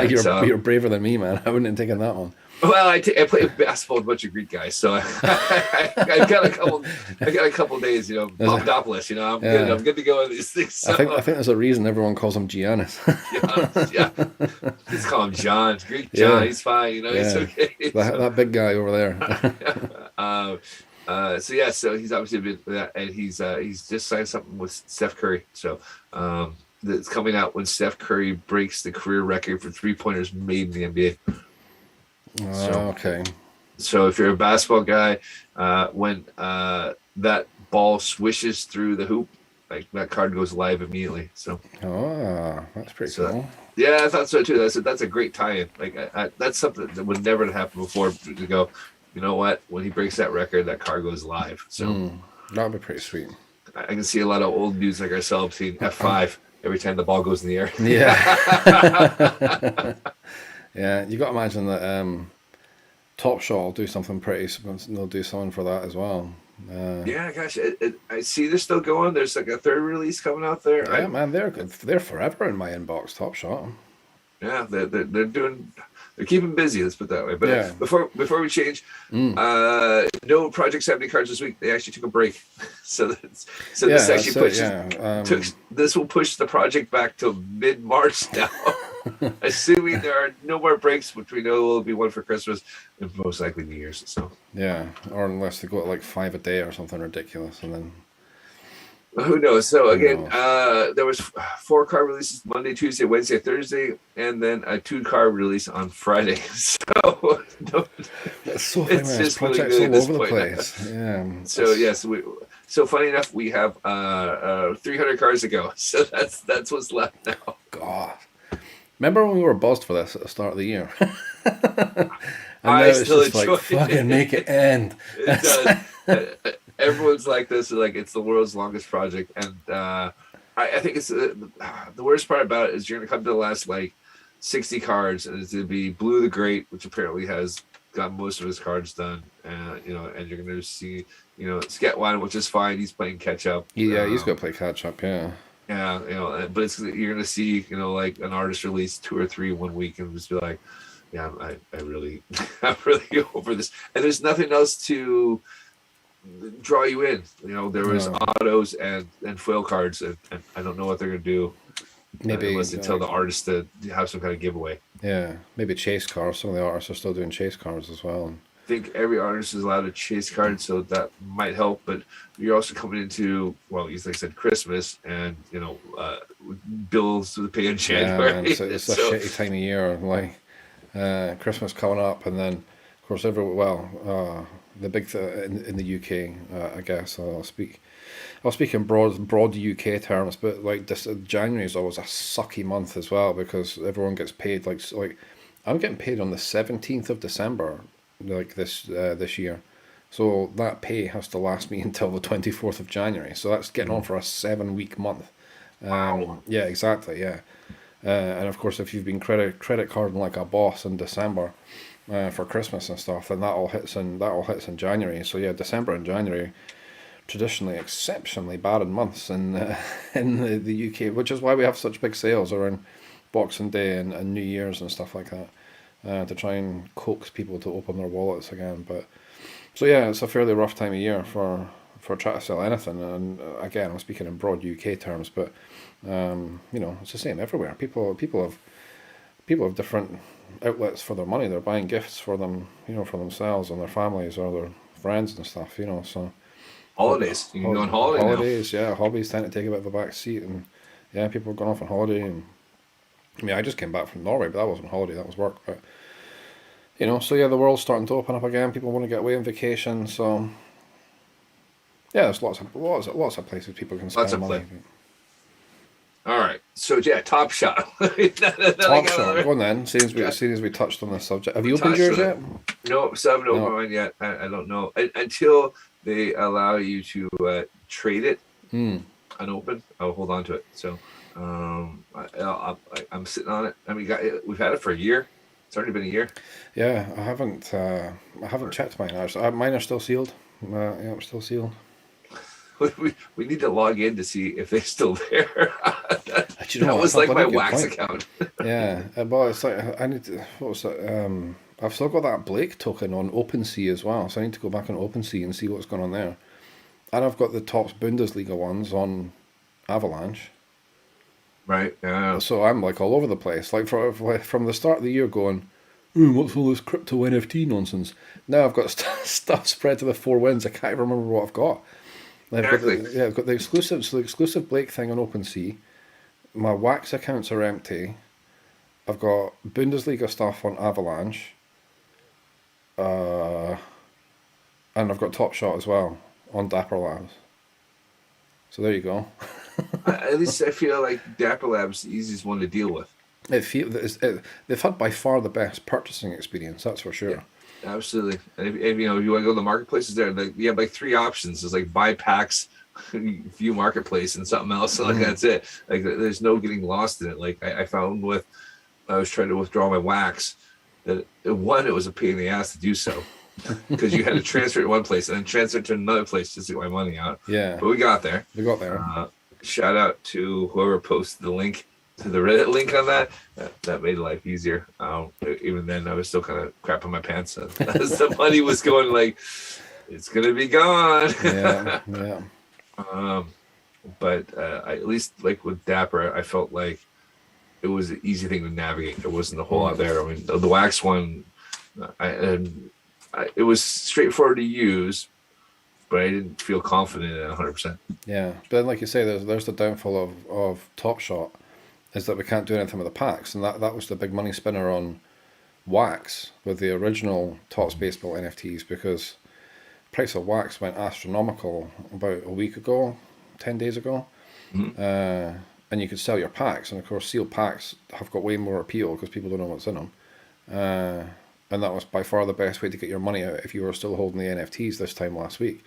You're braver than me, man. I wouldn't have taken that one. Well, I play basketball with a bunch of Greek guys, so I got a couple days, Papadopoulos, I'm good to go on these things. So. I think there's a reason everyone calls him Giannis. Yeah, let's call him John. Greek John, he's fine, he's okay. That big guy over there. So he's obviously been that, and he's just signed something with Steph Curry. So that's coming out when Steph Curry breaks the career record for 3-pointers made in the NBA. Okay. So if you're a basketball guy, when that ball swishes through the hoop, like that card goes live immediately. So. That's pretty cool. Yeah, I thought so too. That's a great tie-in. Like that's something that would never have happened before. To go, you know what? When he breaks that record, that card goes live. So that'd be pretty sweet. I can see a lot of old dudes like ourselves seeing F5 every time the ball goes in the air. Yeah. Yeah, you got to imagine that Top Shot will do something pretty. They'll do something for that as well. Yeah, gosh, I see they're still going. There's like a third release coming out there. Yeah, man, they're forever in my inbox. Top Shot. Yeah, they're keeping busy. Let's put it that way. But before we change, no Project 70 cards this week. They actually took a break, so this actually pushes. This will push the project back to mid-March now. Assuming there are no more breaks, which we know will be one for Christmas and most likely New Year's. So yeah, or unless they go to like 5 a day or something ridiculous, and then Who knows? So Who again, knows? there was 4 car releases Monday, Tuesday, Wednesday, Thursday, and then a 2 car release on Friday. So no, It's so funny it's when there's just willy projects nilly at all this over the point. place. Yeah, So it's yes, so funny enough, we have 300 cars to go. So that's what's left now. God. Remember when we were buzzed for this at the start of the year? And now I it's still just like, enjoy fucking make it it. end. It does. Everyone's like this, like it's the world's longest project, and I think it's the worst part about it is you're gonna come to the last like 60 cards, and it's gonna be Blue the Great, which apparently has got most of his cards done, and and you're gonna see Sketwine, which is fine. He's playing catch up. Yeah, he's got to play catch up, yeah. Yeah, but you're gonna see like an artist release 2 or 3 one week, and just be like, yeah, I really I'm really over this, and there's nothing else to draw you in. There was No. autos and foil cards, and I don't know what they're gonna do Maybe, unless they tell the artist to have some kind of giveaway. yeah, maybe chase cars. Some of the artists are still doing chase cars as well. I think every artist is allowed to chase cards, so that might help. But you're also coming into, well, like I said, Christmas, and bills to pay in Yeah, man, January. it's a So shitty time of year. Like Christmas coming up, and then of course the big in the UK. I guess I'll speak in broad UK terms, but like this January is always a sucky month as well because everyone gets paid like I'm getting paid on the 17th of December, like this year. So that pay has to last me until the 24th of January. So that's getting on for a 7 week month. wow. Yeah, exactly. Yeah. And of course, if you've been credit carding like a boss in December for Christmas and stuff, then that all hits in January. So yeah, December and January traditionally exceptionally bad in months in the UK, which is why we have such big sales around Boxing Day and New Year's and stuff like that, to try and coax people to open their wallets again. But so yeah, it's a fairly rough time of year for trying to sell anything. And again, I'm speaking in broad UK terms, but it's the same everywhere. People have different outlets for their money. They're buying gifts for them, for themselves and their families or their friends and stuff. So Holidays. You can go on holiday now. holidays, yeah, hobbies tend to take a bit of a back seat, and yeah, people have gone off on holiday. And I mean, I just came back from Norway, but that wasn't holiday, that was work. But so yeah, the world's starting to open up again. People want to get away on vacation, so yeah, there's lots of places people can Lots spend of money. All right. So yeah, Top Shot. Top Shot, go on then. Seeing as we touched on this subject, have you opened yours yet? No, so I haven't opened No. mine yet. I don't know until they allow you to trade it unopened. I'll hold on to it. So I'm sitting on it. I mean, we've had it for a year. It's already been a year. Yeah, I haven't checked mine. Mine are still sealed. Yeah, I'm still sealed. We need to log in to see if they're still there. Do you know That what? was That's a like my bloody good Wax point. account. Yeah, but it's like I need to. What was that? I've still got that Blake token on OpenSea as well, so I need to go back on OpenSea and see what's going on there. And I've got the Topps Bundesliga ones on Avalanche, Right. Yeah. so I'm like all over the place. Like from the start of the year, going, "Ooh, what's all this crypto NFT nonsense?" Now I've got stuff spread to the 4 winds. I can't even remember what I've got. Exactly. I've got the exclusive Blake thing on OpenSea. My Wax accounts are empty. I've got Bundesliga stuff on Avalanche. And I've got Top Shot as well on Dapper Labs. So there you go. At least I feel like Dapper Lab's the easiest one to deal with. They've had by far the best purchasing experience, that's for sure. Yeah. Absolutely. And if you want to go to the marketplaces there, you have like 3 options. There's like buy packs, view marketplace, and something else. So like that's it. Like there's no getting lost in it. Like I found I was trying to withdraw my Wax, that it was a pain in the ass to do so. Because you had to transfer it to one place and then transfer it to another place just to get my money out. Yeah. But we got there. We got there. Shout out to whoever posted the link to the Reddit link on that. That made life easier. Even then, I was still kind of crapping my pants as the money was going like, it's gonna be gone. Yeah, yeah. But at least like with Dapper, I felt like it was an easy thing to navigate. There wasn't a whole lot there. I mean, the Wax one, it was straightforward to use, but I didn't feel confident in it 100%. Yeah, but then like you say, there's the downfall of Top Shot, is that we can't do anything with the packs, and that was the big money spinner on Wax with the original Topps Baseball NFTs, because price of Wax went astronomical about a week ago, 10 days ago. And you could sell your packs, and of course sealed packs have got way more appeal because people don't know what's in them. And that was by far the best way to get your money out if you were still holding the NFTs this time last week.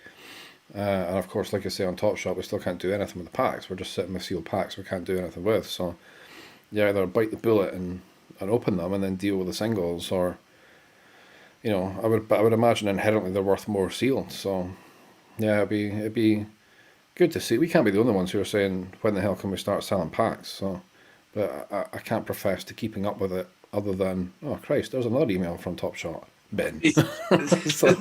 And of course, like I say, on Top Shop, we still can't do anything with the packs. We're just sitting with sealed packs we can't do anything with. So you either bite the bullet and open them and then deal with the singles, or, you know, I would imagine inherently they're worth more sealed. So yeah, it'd be good to see. We can't be the only ones who are saying, when the hell can we start selling packs? So, but I can't profess to keeping up with it, other than, oh Christ, there's another email from Top Shot. Ben. So,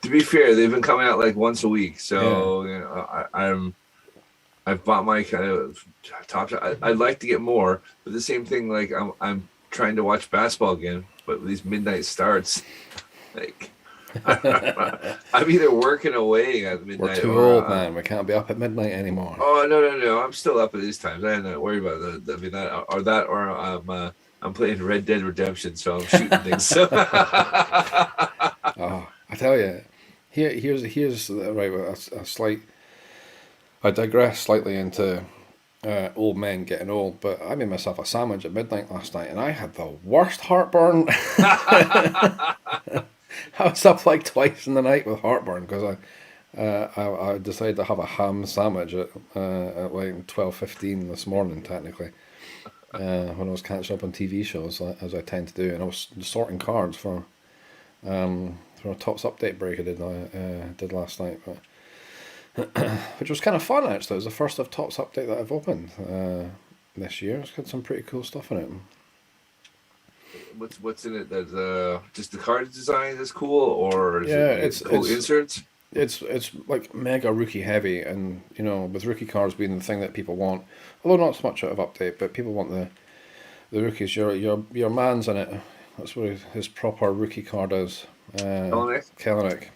to be fair, they've been coming out like once a week, so yeah. You know, I've bought my kind of Top Shot. I'd like to get more, but the same thing. Like I'm trying to watch basketball again, but with these midnight starts, like I'm either working away at midnight. We're too old, man. We can't be up at midnight anymore. Oh no! I'm still up at these times. I'm not worried about that. I mean or I'm playing Red Dead Redemption, so I'm shooting things. Oh, I tell you, here's right. A slight. I digress slightly into old men getting old, but I made myself a sandwich at midnight last night, and I had the worst heartburn. I was up like twice in the night with heartburn because I decided to have a ham sandwich at like 12:15 this morning, technically. When I was catching up on TV shows, as I tend to do, and I was sorting cards for a Topps update break I did last night, but which was kind of fun actually. It was the first of Topps update that I've opened this year. It's got some pretty cool stuff in it. What's in it? That just the card design is cool, or is it's cool inserts? It's like mega rookie heavy, and you know, with rookie cards being the thing that people want, although not so much out of update, but people want the rookies. Your man's in it. That's what his proper rookie card is. Kellenic.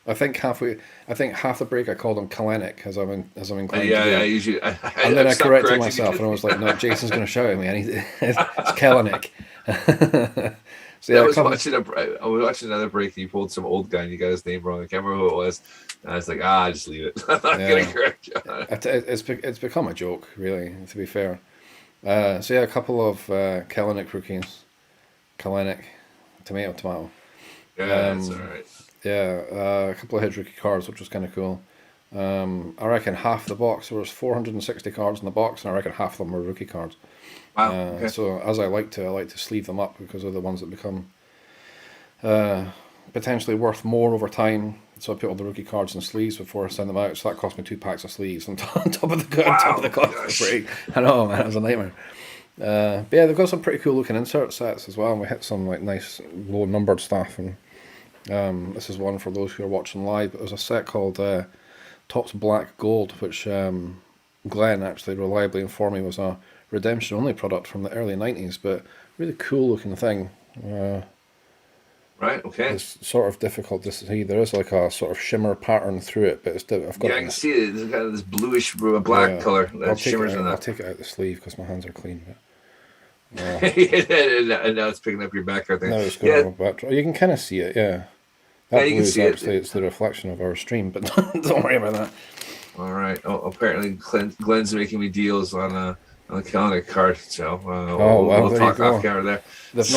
I think half the break I called him Kellenic as I'm inclined to do. I usually. And then I corrected myself and I was like, no, Jason's going to shout at me. It's Kellenic. So yeah, I was watching another break. And you pulled some old guy and you got his name wrong. I can't remember who it was. And I was like, just leave it. I'm not going to correct you. It's become a joke, really, to be fair. So yeah, a couple of Kellenic rookies. Kellenic, tomato. Yeah, that's all right. Yeah, a couple of his rookie cards, which was kind of cool. I reckon half the box, there was 460 cards in the box, and I reckon half of them were rookie cards. Wow. Okay. So as I like to sleeve them up because they're the ones that become potentially worth more over time. So I put all the rookie cards in sleeves before I send them out. So that cost me 2 packs of sleeves on top of the cost of the break. I know, man, it was a nightmare. But yeah, they've got some pretty cool looking insert sets as well, and we hit some like nice low numbered stuff. And this is one for those who are watching live. But there's a set called Topps Black Gold, which Glenn actually reliably informed me was a redemption only product from the early 90s, but really cool looking thing. Right, okay. It's sort of difficult to see. There is like a sort of shimmer pattern through it, but I've got I can see it. It's got this bluish black color that shimmers in that. I'll take it out the sleeve because my hands are clean. But, and now it's picking up your back. I think. Now it's going back. You can kind of see it, yeah. That you can see actually, it's the reflection of our stream, but don't worry about that. All right. Oh, apparently Glenn's making me deals on a Kellenic card, so we'll talk off camera there. They've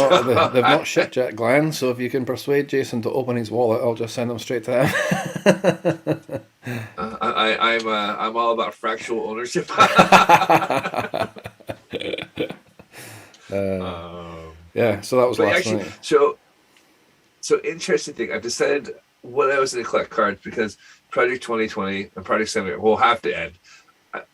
not shipped yet, Glenn. So if you can persuade Jason to open his wallet, I'll just send them straight to him. I'm all about fractional ownership. Yeah, so that was last actually, night. So interesting thing. I've decided when I was going to collect cards because Project 2020 and Project 70 will have to end.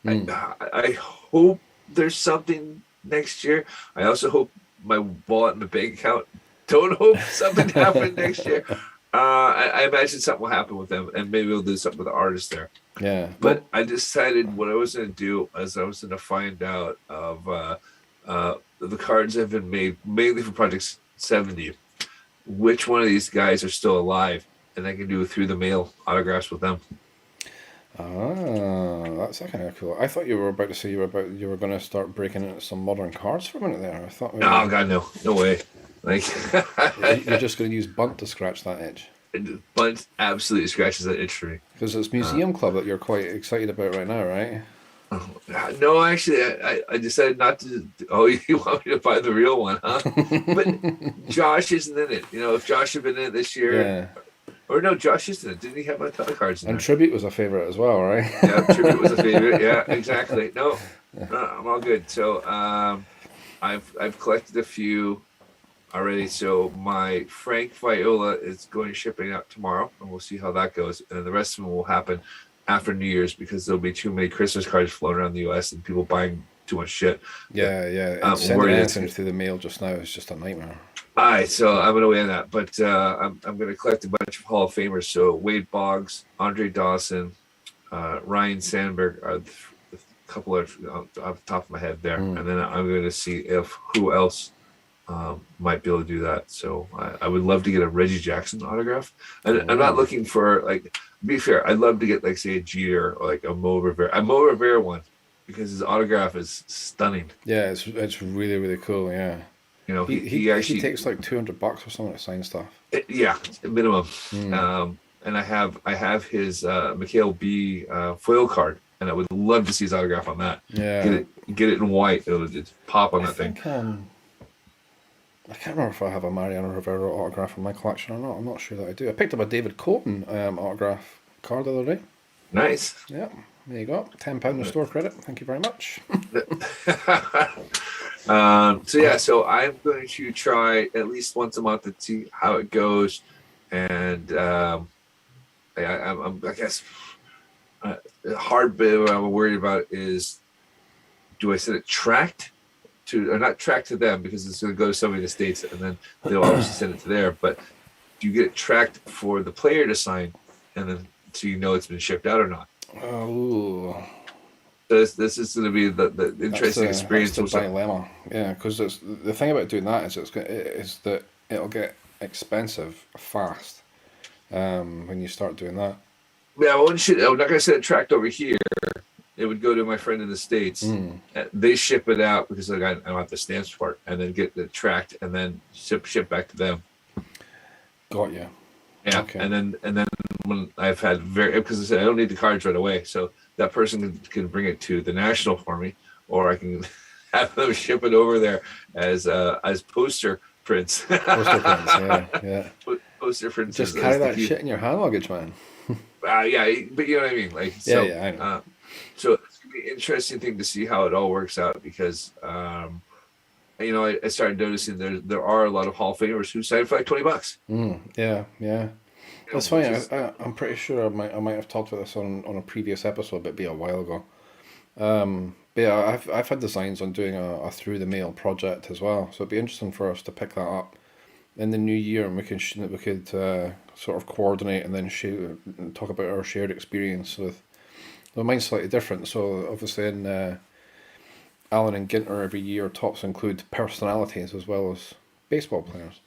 I hope there's something next year. I also hope my wallet and my bank account don't hope something happen next year. I imagine something will happen with them, and maybe we'll do something with the artist there. Yeah. But I decided what I was going to do is I was going to find out of the cards that have been made, mainly for Project 70, which one of these guys are still alive, and I can do through the mail autographs with them. Ah, that's kind of cool. I thought you were about to say you were going to start breaking into some modern cards for a minute there. I thought maybe Oh God, no way. Like you're just going to use Bunt to scratch that itch. Bunt absolutely scratches that itch for me. Because it's Museum Club that you're quite excited about right now, right? No, actually, I decided not to. Oh, you want me to buy the real one, huh? But Josh isn't in it. You know, if Josh had been in it this year, Yeah. or no, Josh isn't in it. Didn't he have my ton of cards in And there? Tribute was a favorite as well, right? Yeah, Tribute was a favorite. Yeah, exactly. No, I'm all good. So, I've collected a few already. So my Frank Viola is going shipping out tomorrow, and we'll see how that goes. And the rest of them will happen after New Year's because there'll be too many Christmas cards floating around the U.S. and people buying too much shit. Yeah. I'm Sending worried anything through the mail just now is just a nightmare. All right, so I'm gonna wait on that, but I'm gonna collect a bunch of Hall of Famers. So Wade Boggs, Andre Dawson, Ryan Sandberg are the couple of off the top of my head there, and then I'm gonna see if who else might be able to do that. So I would love to get a Reggie Jackson autograph, and I'm not looking for like. To be fair, I'd love to get like say a Jeter or like a Mo Rivera, one because his autograph is stunning. Yeah, it's really, really cool, yeah. You know, He actually takes like $200 or something to sign stuff. yeah, minimum. And I have his Mikhail B foil card, and I would love to see his autograph on that. Yeah. Get it in white. It'll just pop on I that thing. think I can't remember if I have a Mariano Rivera autograph in my collection or not. I'm not sure that I do. I picked up a David Coulton autograph card the other day. Nice. Yeah, there you go. £10 in store credit. Thank you very much. So I'm going to try at least once a month to see how it goes, and I guess the hard bit I'm worried about is, do I send it tracked to, or not tracked to them because it's going to go to somebody in the States, and then they'll obviously send it to there. But do you get it tracked for the player to sign, and then so you know it's been shipped out or not? Oh. This is going to be the interesting experience. That's the dilemma. Yeah, because the thing about doing that is that it'll get expensive fast when you start doing that. Yeah, I'm not going to send it tracked over here. It would go to my friend in the States. They ship it out because like, I don't have the stamps for it, and then get it tracked and then ship back to them. Got you. Yeah, okay. and then when I've had because I said I don't need the cards right away, so that person can bring it to the National for me, or I can have them ship it over there as poster prints. Poster prints, yeah. Poster prints. Just carry that shit in your hand luggage, man. Yeah, but you know what I mean. Like, so, yeah, I know. So it's gonna be an interesting thing to see how it all works out because, I started noticing there are a lot of Hall of Famers who sign for like $20. Yeah. That's funny. I'm pretty sure I might have talked about this on a previous episode, but it'd be a while ago. But yeah, I've had designs on doing a through the mail project as well, so it'd be interesting for us to pick that up in the new year, and we could sort of coordinate and then talk about our shared experience with. Well, mine's slightly different. So obviously in Allen and Ginter every year, tops include personalities as well as baseball players.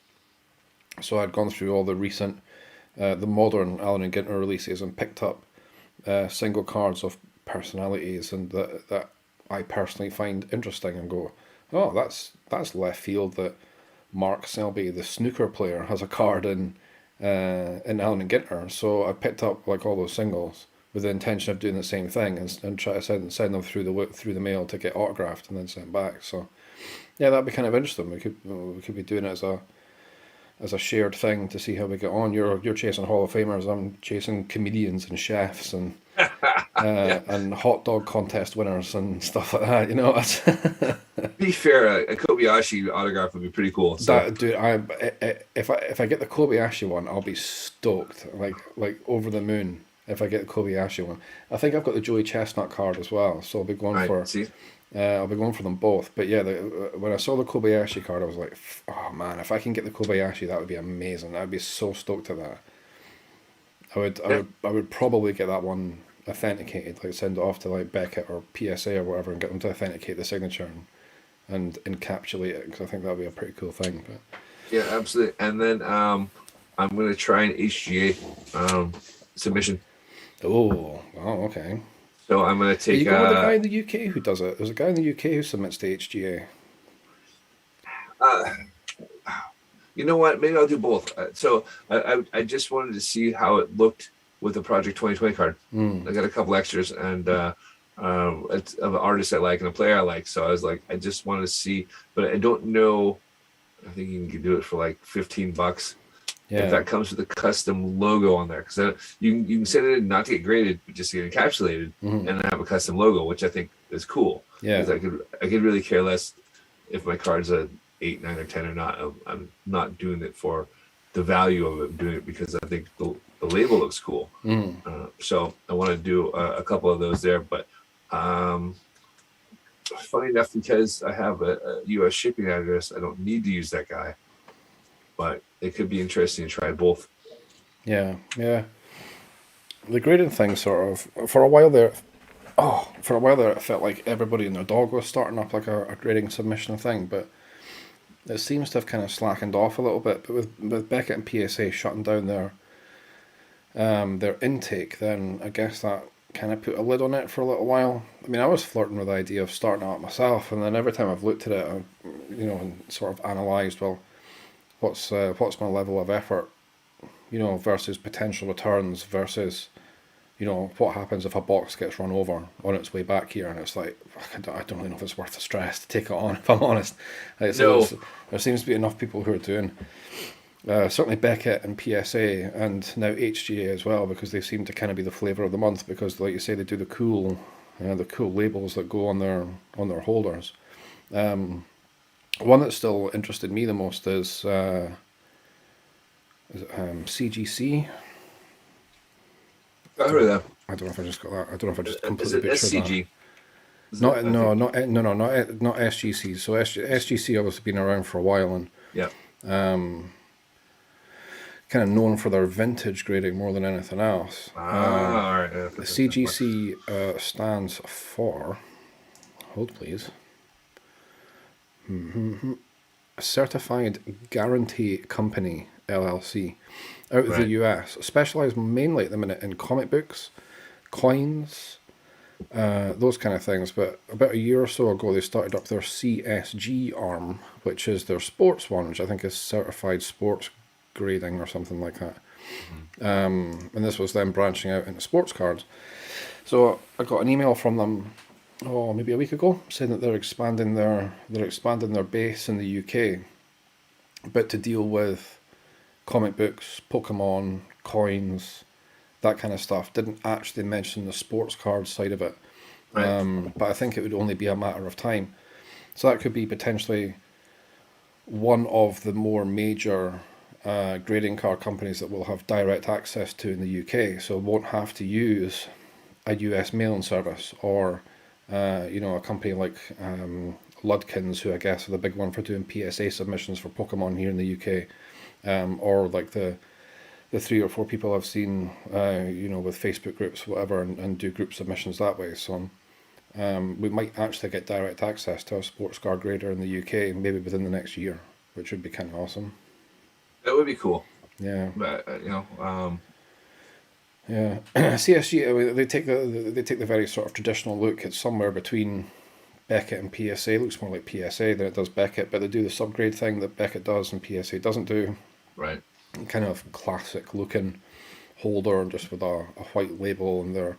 So I'd gone through all the recent, the modern Allen and Ginter releases and picked up single cards of personalities and that I personally find interesting and go, oh, that's left field that Mark Selby, the snooker player, has a card in Allen and Ginter. So I picked up like all those singles with the intention of doing the same thing and try to send them through the mail to get autographed and then sent back. So yeah, that'd be kind of interesting. We could be doing it as a shared thing to see how we get on. You're chasing Hall of Famers. I'm chasing comedians and chefs and and hot dog contest winners and stuff like that. You know. To be fair, a Kobayashi autograph would be pretty cool. So. That dude, if I get the Kobayashi one, I'll be stoked, like over the moon. If I get the Kobayashi one, I think I've got the Joey Chestnut card as well, so I'll be going for. I'll be going for them both. But yeah, when I saw the Kobayashi card, I was like, oh man, if I can get the Kobayashi, that would be amazing. I'd be so stoked at that. I would probably get that one authenticated, like send it off to like Beckett or PSA or whatever, and get them to authenticate the signature and encapsulate it, because I think that would be a pretty cool thing. But yeah, absolutely. And then I'm I'm going to try an HGA submission. Oh, okay. So I'm going to Are you take. going with the guy in the UK who does it? There's a guy in the UK who submits to HGA. Uh, you know what? Maybe I'll do both. So I just wanted to see how it looked with the Project 2020 card. I got a couple extras, and it's of an artist I like and a player I like. So I was like, I just wanted to see, but I don't know. I think you can do it for like $15. Yeah. If that comes with a custom logo on there, because you can send it in not to get graded, but just to get encapsulated and have a custom logo, which I think is cool. Yeah. Because I could really care less if my card's a 8, 9, or 10 or not. I'm not doing it for the value of it. I'm doing it because I think the label looks cool. So I want to do a couple of those there. But funny enough, because I have a U.S. shipping address, I don't need to use that guy. But it could be interesting to try both. Yeah. The grading thing sort of, for a while there, it felt like everybody and their dog was starting up like a grading submission thing, but it seems to have kind of slackened off a little bit. But with Beckett and PSA shutting down their intake, then I guess that kind of put a lid on it for a little while. I mean, I was flirting with the idea of starting out myself, and then every time I've looked at it, and sort of analysed, well, what's my level of effort, versus potential returns versus, what happens if a box gets run over on its way back here, and it's like, I don't really know if it's worth the stress to take it on, if I'm honest. So there seems to be enough people who are doing, certainly Beckett and PSA, and now HGA as well, because they seem to kind of be the flavour of the month, because like you say, they do the cool labels that go on their holders. One that still interested me the most is CGC. I heard of that. I don't know if I just got that. I don't know if I just Is completely it butchered SCG? that. Not SGC. So SGC obviously been around for a while, and Yeah. kind of known for their vintage grading more than anything else. All right. Yeah, The CGC stands for, hold please, Certified Guarantee Company LLC, out of the US, specialised mainly at the minute in comic books, coins, those kind of things. But about a year or so ago, they started up their CSG arm, which is their sports one, which I think is Certified Sports Grading or something like that. And this was them branching out into sports cards. So I got an email from them, maybe a week ago, saying that they're expanding their base in the UK, but to deal with comic books, Pokemon, coins, that kind of stuff. Didn't actually mention the sports card side of it, right. But I think it would only be a matter of time. So that could be potentially one of the more major grading card companies that we'll have direct access to in the UK, so won't have to use a US mailing service or a company like Ludkins, who I guess are the big one for doing PSA submissions for Pokemon here in the UK, or like the 3 or 4 people I've seen, with Facebook groups, whatever, and do group submissions that way. So we might actually get direct access to a sports card grader in the UK maybe within the next year, which would be kind of awesome. That would be cool. Yeah. But yeah. CSG, I mean, they take the very sort of traditional look. It's somewhere between Beckett and PSA. It looks more like PSA than it does Beckett, but they do the subgrade thing that Beckett does and PSA doesn't do. Right. Kind of classic looking holder, just with a white label, and their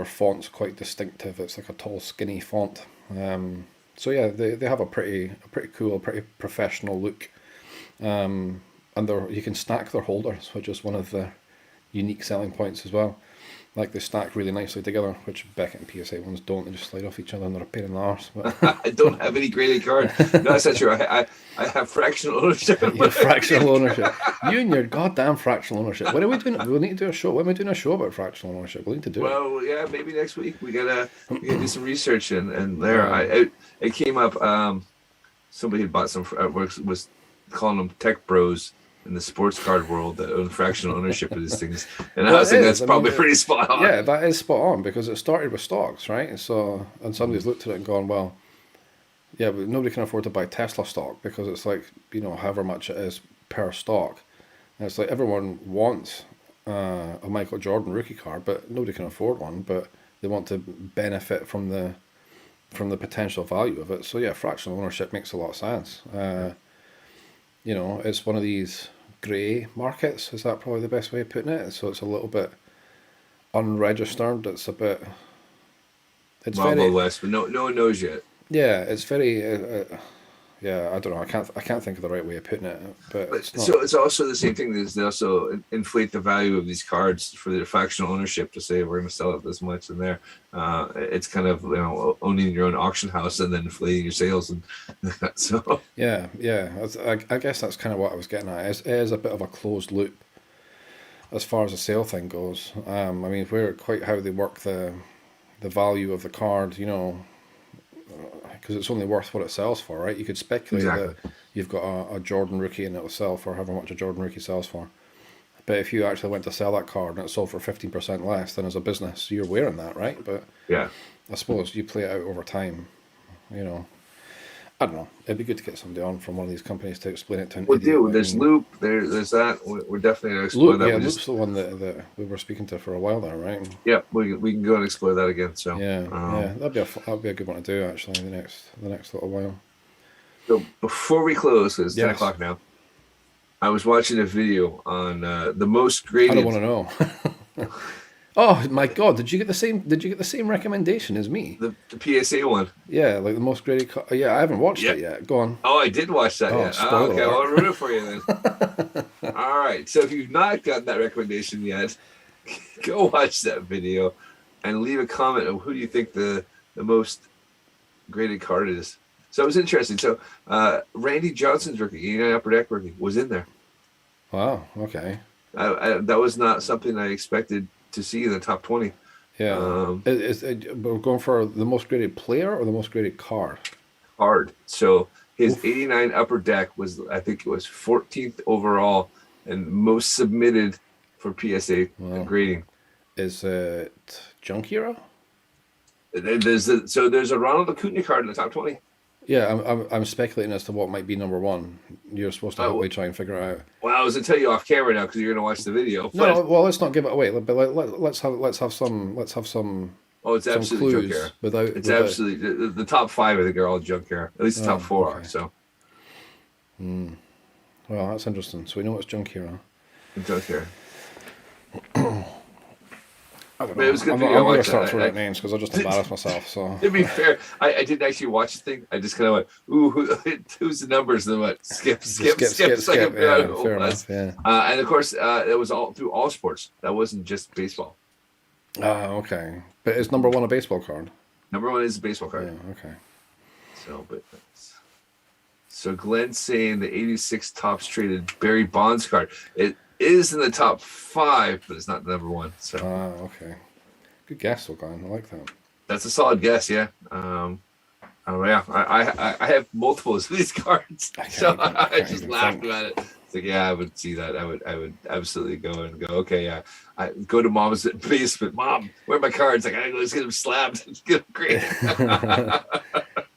font's quite distinctive. It's like a tall, skinny font. So yeah, they have a pretty cool, pretty professional look. And you can stack their holders, which is one of the unique selling points as well. Like, they stack really nicely together, which Beckett and PSA ones don't. They just slide off each other and they're a pain in the arse. But I don't have any graded card. No, that's not true. I have fractional ownership. You have fractional ownership. You and your goddamn fractional ownership. When are we doing? We'll need to do a show. When are we doing a show about fractional ownership? We'll need to do it. Well, yeah, maybe next week. We gotta do some research, and there it came up. Somebody had bought some was calling them tech bros in the sports card world that own fractional ownership of these things, and I think that's probably pretty spot on. Yeah, that is spot on, because it started with stocks, right? So, and somebody's looked at it and gone, well, yeah, but nobody can afford to buy Tesla stock because it's like, however much it is per stock. And it's like everyone wants a Michael Jordan rookie card, but nobody can afford one. But they want to benefit from the potential value of it. So yeah, fractional ownership makes a lot of sense. You know, it's one of these grey markets. Is that probably the best way of putting it? So it's a little bit unregistered. It's a bit. It's Wild very Wild West, but no one knows yet. yeah. It's very yeah. I don't know. I can't think of the right way of putting it. But But it's not. so it's also the same thing. Is they also inflate the value of these cards for their fractional ownership to say we're going to sell it this much in there. It's kind of owning your own auction house and then inflating your sales and so Yeah, yeah. I guess that's kind of what I was getting at. It is a bit of a closed loop as far as the sale thing goes. I mean, where quite how they work the value of the card, you know, because it's only worth what it sells for, right? You could speculate Exactly. that you've got a Jordan rookie and it'll sell for however much a Jordan rookie sells for. But if you actually went to sell that card and it sold for 15% less, then as a business, you're wearing that, right? But yeah. I suppose you play it out over time, you know. I don't know. It'd be good to get somebody on from one of these companies to explain it to an We'll idiot do. like There's me. Loop. There's that. We're definitely going to explore Luke, that. yeah, We Luke's the one that we were speaking to for a while there, right? yeah, we can go and explore that again. So Yeah, yeah, that'd be a good one to do actually the next little while. So before we close, 'cause it's 10 Yes. o'clock now, I was watching a video on the most I graded. don't want to know. Oh my God! Did you get the same? Did you get the same recommendation as me? the PSA one. Yeah, like the most graded. Yeah, I haven't watched Yeah. it yet. Go on. Oh, I did watch that. Oh, Yeah. spoiler Okay, alert. I'll ruin it for you then. All right. So if you've not gotten that recommendation yet, go watch that video and leave a comment of who do you think the most graded card is. So it was interesting. So Randy Johnson's rookie, 89 Upper Deck rookie, was in there. Wow. Okay. That was not something I expected to see in the top 20. Yeah. We're going for the most graded player or the most graded card? Hard. So his Oof. 89 Upper Deck was, I think it was 14th overall and most submitted for PSA grading. Is it Junk Era? There's a Ronald Acuna card in the top 20. Yeah, I'm speculating as to what might be number one. You're supposed to help me try and figure it out. Well, I was gonna tell you off camera now because you're gonna watch the video. No, well, let's not give it away. But let's have some Oh, it's some absolutely junk clues era. without. It's absolutely the top 5. I think are all junk era. At least the top 4 are. okay. So Well, that's interesting. So we know it's Junk Era. junk era. I don't But know. it was good I'm video. not I going to watched start that. throwing out names because I'll just embarrass myself. So To be fair, I didn't actually watch the thing. I just kind of went, "Ooh, who's the numbers?" And then went, skip. skip. So I could figure out Yeah, who it fair was. enough. Yeah. And of course, it was all through all sports. That wasn't just baseball. Okay. But is number one a baseball card? Number 1 is a baseball card. Yeah. Okay. So Glenn's saying the 86 tops traded Barry Bonds card. It is in the top 5, but it's not the number 1. So Okay. Good guess, though, Glenn. I like that. that's a solid guess, yeah. Yeah, I have multiples of these cards, so I just even laughed think. about it. It's like, yeah, I would see that. I would absolutely go and go. Okay, yeah. I go to mom's basement. Mom, where are my cards? Like, I let's get them slapped. Let's get them great.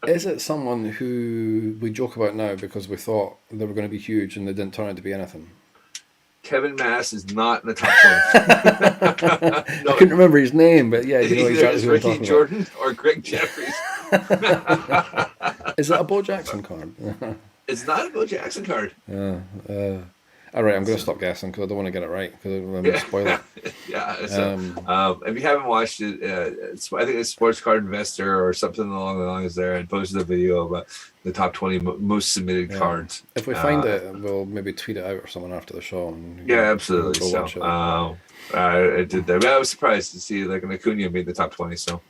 Is it someone who we joke about now because we thought they were going to be huge and they didn't turn out to be anything? Kevin Mass is not in the top 20. I couldn't remember his name, but yeah, you know Either exactly it's who I'm Ricky talking Jordan or Greg Jeffries. about. Is it a Bo Jackson card? It's not a Bo Jackson card. All right, I'm going to stop guessing because I don't want to get it right because I'm going to spoil it. Yeah. So, if you haven't watched it, I think it's Sports Card Investor or something along the lines there. I posted a video about the top 20 most submitted cards. If we find it, we'll maybe tweet it out or something after the show. And, Yeah, absolutely. go So, watch it. I did that. But I was surprised to see like an Acuna made the top 20. So,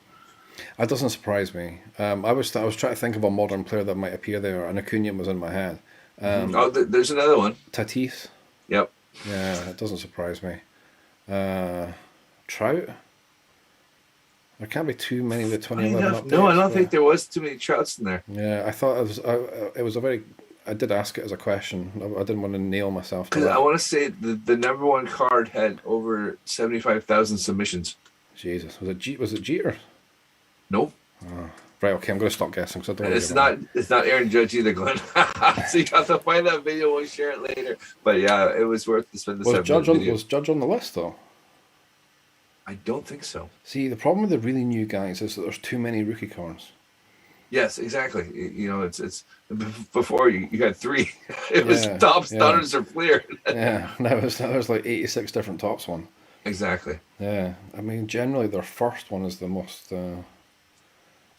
That doesn't surprise me. I was trying to think of a modern player that might appear there, and Acuna was in my head. there's another one. Tatis. Yep. Yeah, it doesn't surprise me. Trout. There can't be too many of the 2011 updates. No, I don't but- think there was too many Trouts in there. Yeah, I thought it was a very. I did ask it as a question. I didn't want to nail myself to Because I that. want to say the number 1 card had over 75,000 submissions. Jesus, was it Jeter? No. Right, okay, I'm going to stop guessing because I don't And want to give it it's not Aaron Judge either, Glenn. So you have to find that video. We'll share it later. But yeah, it was worth to spend the Was 7-minute video. Was Judge on the list though? I don't think so. See, the problem with the really new guys is that there's too many rookie cards. Yes, exactly. You know, it's before you had 3. It was Yeah, top yeah. standards are clear. Yeah, now there's like 86 different tops one. Exactly. Yeah, I mean, generally their first one is the most. Anyway,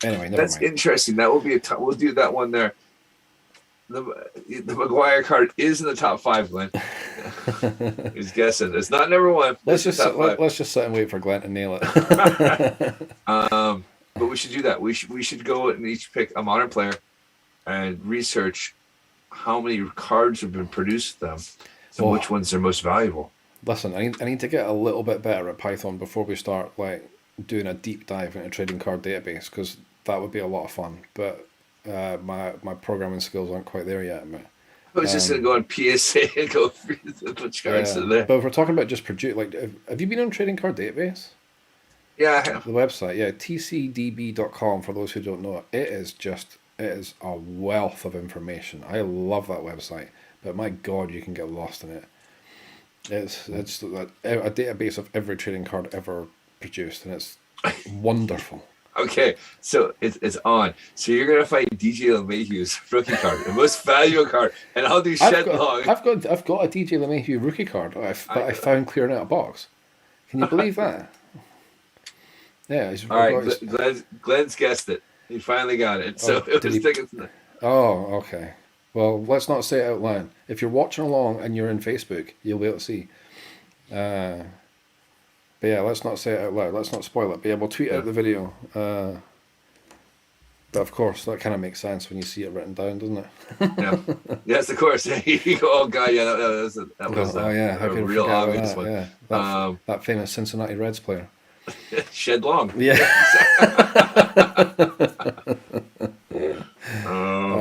never That's mind. interesting. That will be we'll do that one there. The McGuire card is in the top 5, Glenn. He's guessing. It's not number 1. Let's It's just top 5. let's just sit and wait for Glenn to nail it. But we should do that. We should go and each pick a modern player and research how many cards have been produced with them and Oh. which ones are most valuable. Listen, I need to get a little bit better at Python before we start like doing a deep dive into trading card database, because that would be a lot of fun. But my programming skills aren't quite there yet. But, I was just going to go on PSA and go through which cards are there. but if we're talking about just produce, like, have you been on trading card database? Yeah, I have. The website, yeah, tcdb.com, for those who don't know it. It is a wealth of information. I love that website, but my God, you can get lost in it. It's a database of every trading card ever produced, and it's wonderful. Okay, so it's on. So you're gonna find DJ LeMahieu's rookie card, the most valuable card, and I'll do Shed Long. I've got a DJ LeMahieu rookie card that I found clearing out a box. Can you believe that? Yeah. All right, Glenn's guessed it. He finally got it. So it was taking. Oh, okay. Well, let's not say it out loud. If you're watching along and you're in Facebook, you'll be able to see. But yeah, let's not say it out loud. Let's not spoil it. But yeah, we'll tweet out the video. But of course, that kind of makes sense when you see it written down, doesn't it? Yeah. Yes, of course. Oh God, yeah, that was How a could I real forget about obvious that? one. Yeah, that famous Cincinnati Reds player. Shed Long. Yeah.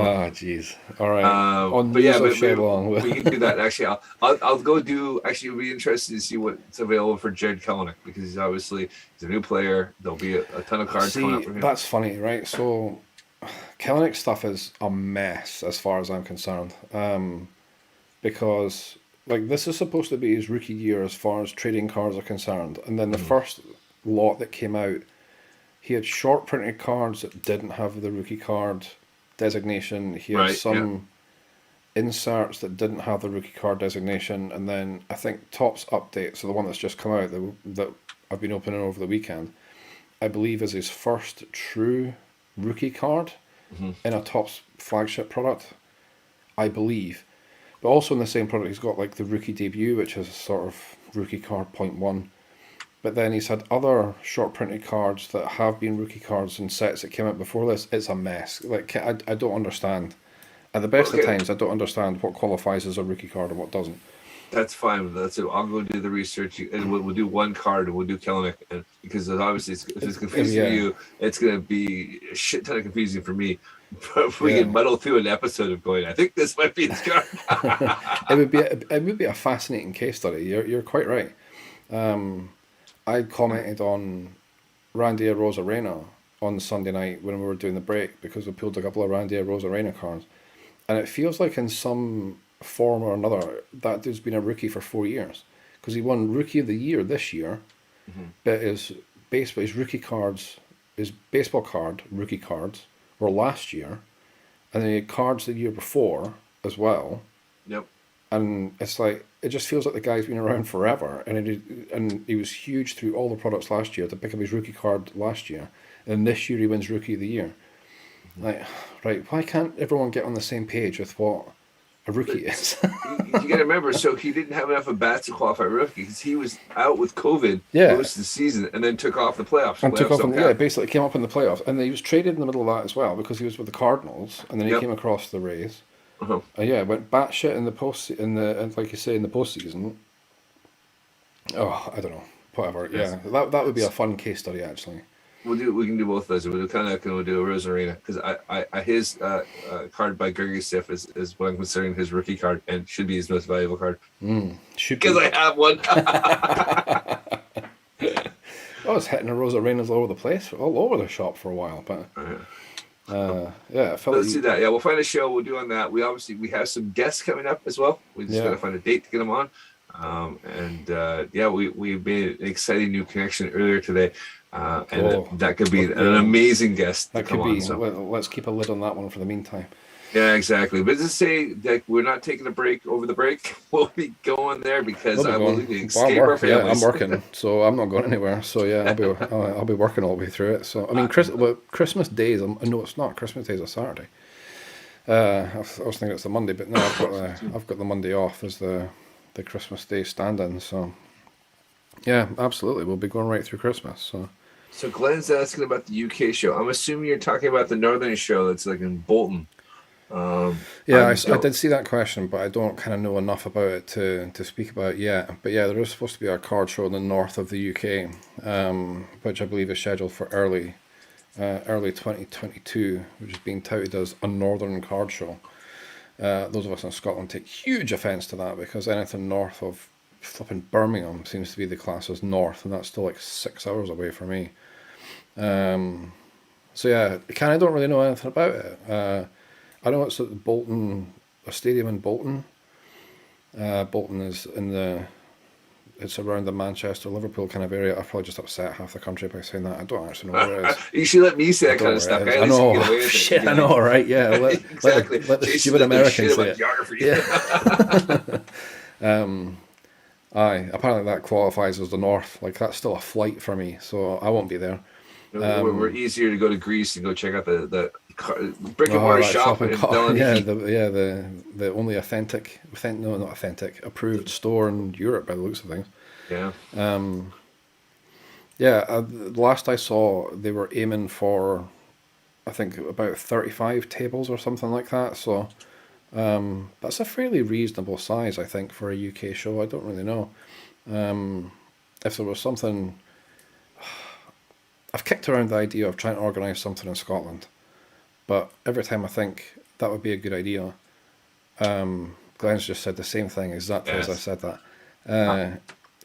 Oh, jeez. All right. But yeah, Shed Long. we can do that. Actually, I'll go do. Actually, it'll be interesting to see what's available for Jared Kelenic, because he's a new player. There'll be a ton of cards coming up for him. That's funny, right? So Kelenic stuff is a mess as far as I'm concerned, because like this is supposed to be his rookie year as far as trading cards are concerned, and then the first lot that came out, he had short printed cards that didn't have the rookie card designation. He had some inserts that didn't have the rookie card designation, and then I think Topps Update, so the one that's just come out that I've been opening over the weekend, I believe is his first true rookie card in a Topps flagship product, I believe. But also in the same product, he's got like the rookie debut, which is a sort of rookie card 0.1. But then he's had other short printed cards that have been rookie cards in sets that came out before this. It's a mess. Like I don't understand. At the best of times, I don't understand what qualifies as a rookie card and what doesn't. That's fine. That's it. I'll go do the research, and we'll do one card, and we'll do Kelenic, and because obviously if it's confusing for you, it's going to be a shit ton of confusing for me. If we can muddle through an episode of going, I think this might be his card. It would be a fascinating case study. You're quite right. I commented on Randy Arozarena on Sunday night when we were doing the break, because we pulled a couple of Randy Arozarena cards, and it feels like in some form or another that dude's been a rookie for 4 years, because he won Rookie of the Year this year, but his rookie cards, his baseball card rookie cards were last year, and then he had cards the year before as well. Yep. And it's like, it just feels like the guy's been around forever, and he was huge through all the products last year to pick up his rookie card last year, and this year he wins Rookie of the Year. Like, right, why can't everyone get on the same page with what a rookie is? You got to remember, so he didn't have enough at bats to qualify rookie, because he was out with COVID most of the season, and then took off the playoffs. Basically came up in the playoffs, and he was traded in the middle of that as well, because he was with the Cardinals, and then he came across the Rays. Went batshit in the like you say, in the postseason. Oh, I don't know, whatever. Yes. Yeah, that would be a fun case study actually. We can do both of those. We'll do Kelenic and we'll do Arozarena, because his card by Gregory Stiff is what I'm considering his rookie card, and should be his most valuable card. Should because I have one. I was hitting Arozarenas all over the place, all over the shop for a while, but Yeah, I felt Let's do that. Yeah, we'll find a show. We'll do on that. We have some guests coming up as well. We just got to find a date to get them on. We made an exciting new connection earlier today, that could be an amazing guest to come on. So let's keep a lid on that one for the meantime. yeah, exactly. But just say that we're not taking a break over the break. We'll be going there because I will escape our families. Yeah, I'm working, so I'm not going anywhere. So yeah, I'll be working all the way through it. So I mean, Christmas days. No, it's not. Christmas days are Saturday. I was thinking it's the Monday, but no, I've got the Monday off as the Christmas Day stand-in. So yeah, absolutely, we'll be going right through Christmas. So Glenn's asking about the UK show. I'm assuming you're talking about the Northern show that's like in Bolton. I did see that question, but I don't kind of know enough about it to speak about it yet. But yeah, there is supposed to be a card show in the north of the UK, which I believe is scheduled for early 2022, which is being touted as a northern card show. Those of us in Scotland take huge offence to that, because anything north of flipping Birmingham seems to be the class as north, and that's still like 6 hours away for me. So yeah, I kind of don't really know anything about it. I know it's at Bolton, a stadium in Bolton. Bolton is it's around the Manchester, Liverpool kind of area. I've probably just upset half the country by saying that. I don't actually know where it is. You should let me say that kind of stuff. I know. Shit, I know, right? Yeah. Exactly. Let the stupid Americans say it. Geography. Yeah. Apparently that qualifies as the north. Like, that's still a flight for me, so I won't be there. We're easier to go to Greece and go check out the brick and mortar shop in the only approved store in Europe by the looks of things. Yeah. Last I saw, they were aiming for, I think, about 35 tables or something like that. So that's a fairly reasonable size, I think, for a UK show. I don't really know. If there was something, I've kicked around the idea of trying to organise something in Scotland. But every time I think that would be a good idea, Glenn's just said the same thing exactly as I said that.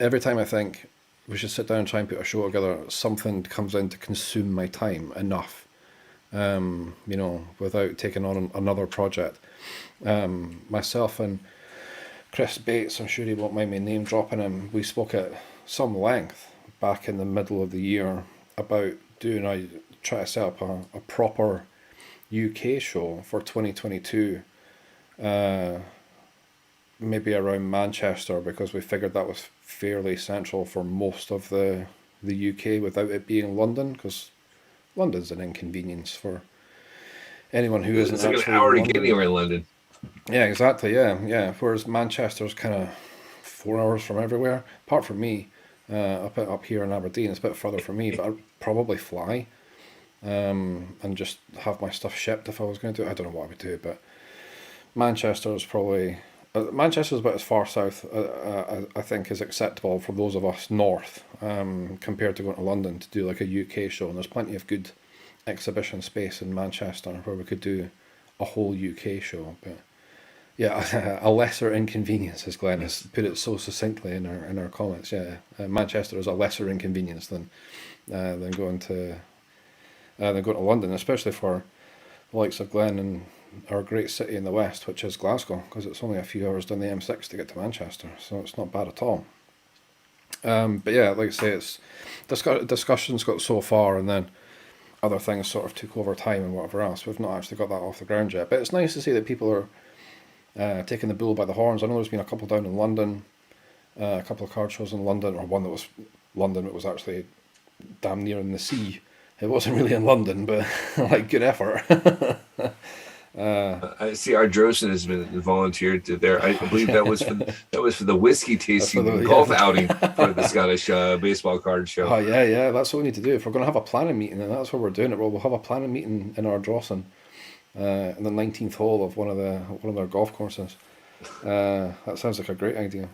Every time I think we should sit down and try and put a show together, something comes in to consume my time enough, without taking on another project. Myself and Chris Bates, I'm sure he won't mind me name dropping him, we spoke at some length back in the middle of the year about try to set up a proper UK show for 2022, maybe around Manchester, because we figured that was fairly central for most of the UK without it being London, because London's an inconvenience for anyone who isn't actually. It's like an hour to get anywhere in London. Yeah, exactly. Yeah. Whereas Manchester's kind of 4 hours from everywhere, apart from me. Up here in Aberdeen, it's a bit further for me, but I'd probably fly. And just have my stuff shipped if I was going to do it. I don't know what I would do, but Manchester's about as far south, I think, is acceptable for those of us north, compared to going to London to do like a UK show. And there's plenty of good exhibition space in Manchester where we could do a whole UK show. But yeah, a lesser inconvenience, as Glenn has put it so succinctly in our comments. Yeah, Manchester is a lesser inconvenience than going to London, especially for the likes of Glenn and our great city in the west, which is Glasgow, because it's only a few hours down the M6 to get to Manchester, so it's not bad at all. But yeah, like I say, it's discussions got so far, and then other things sort of took over time and whatever else. We've not actually got that off the ground yet, but it's nice to see that people are taking the bull by the horns. I know there's been a couple down in London, a couple of card shows in London, or one that was London, it was actually damn near in the sea. It wasn't really in London, but like, good effort. I see Ardrosin has been volunteered to there. I believe that was for the whiskey tasting golf outing for the Scottish baseball card show. Oh yeah, that's what we need to do. If we're going to have a planning meeting, and that's what we're doing it. We'll have a planning meeting in Ardrosin, in the 19th hole of one of their golf courses. That sounds like a great idea.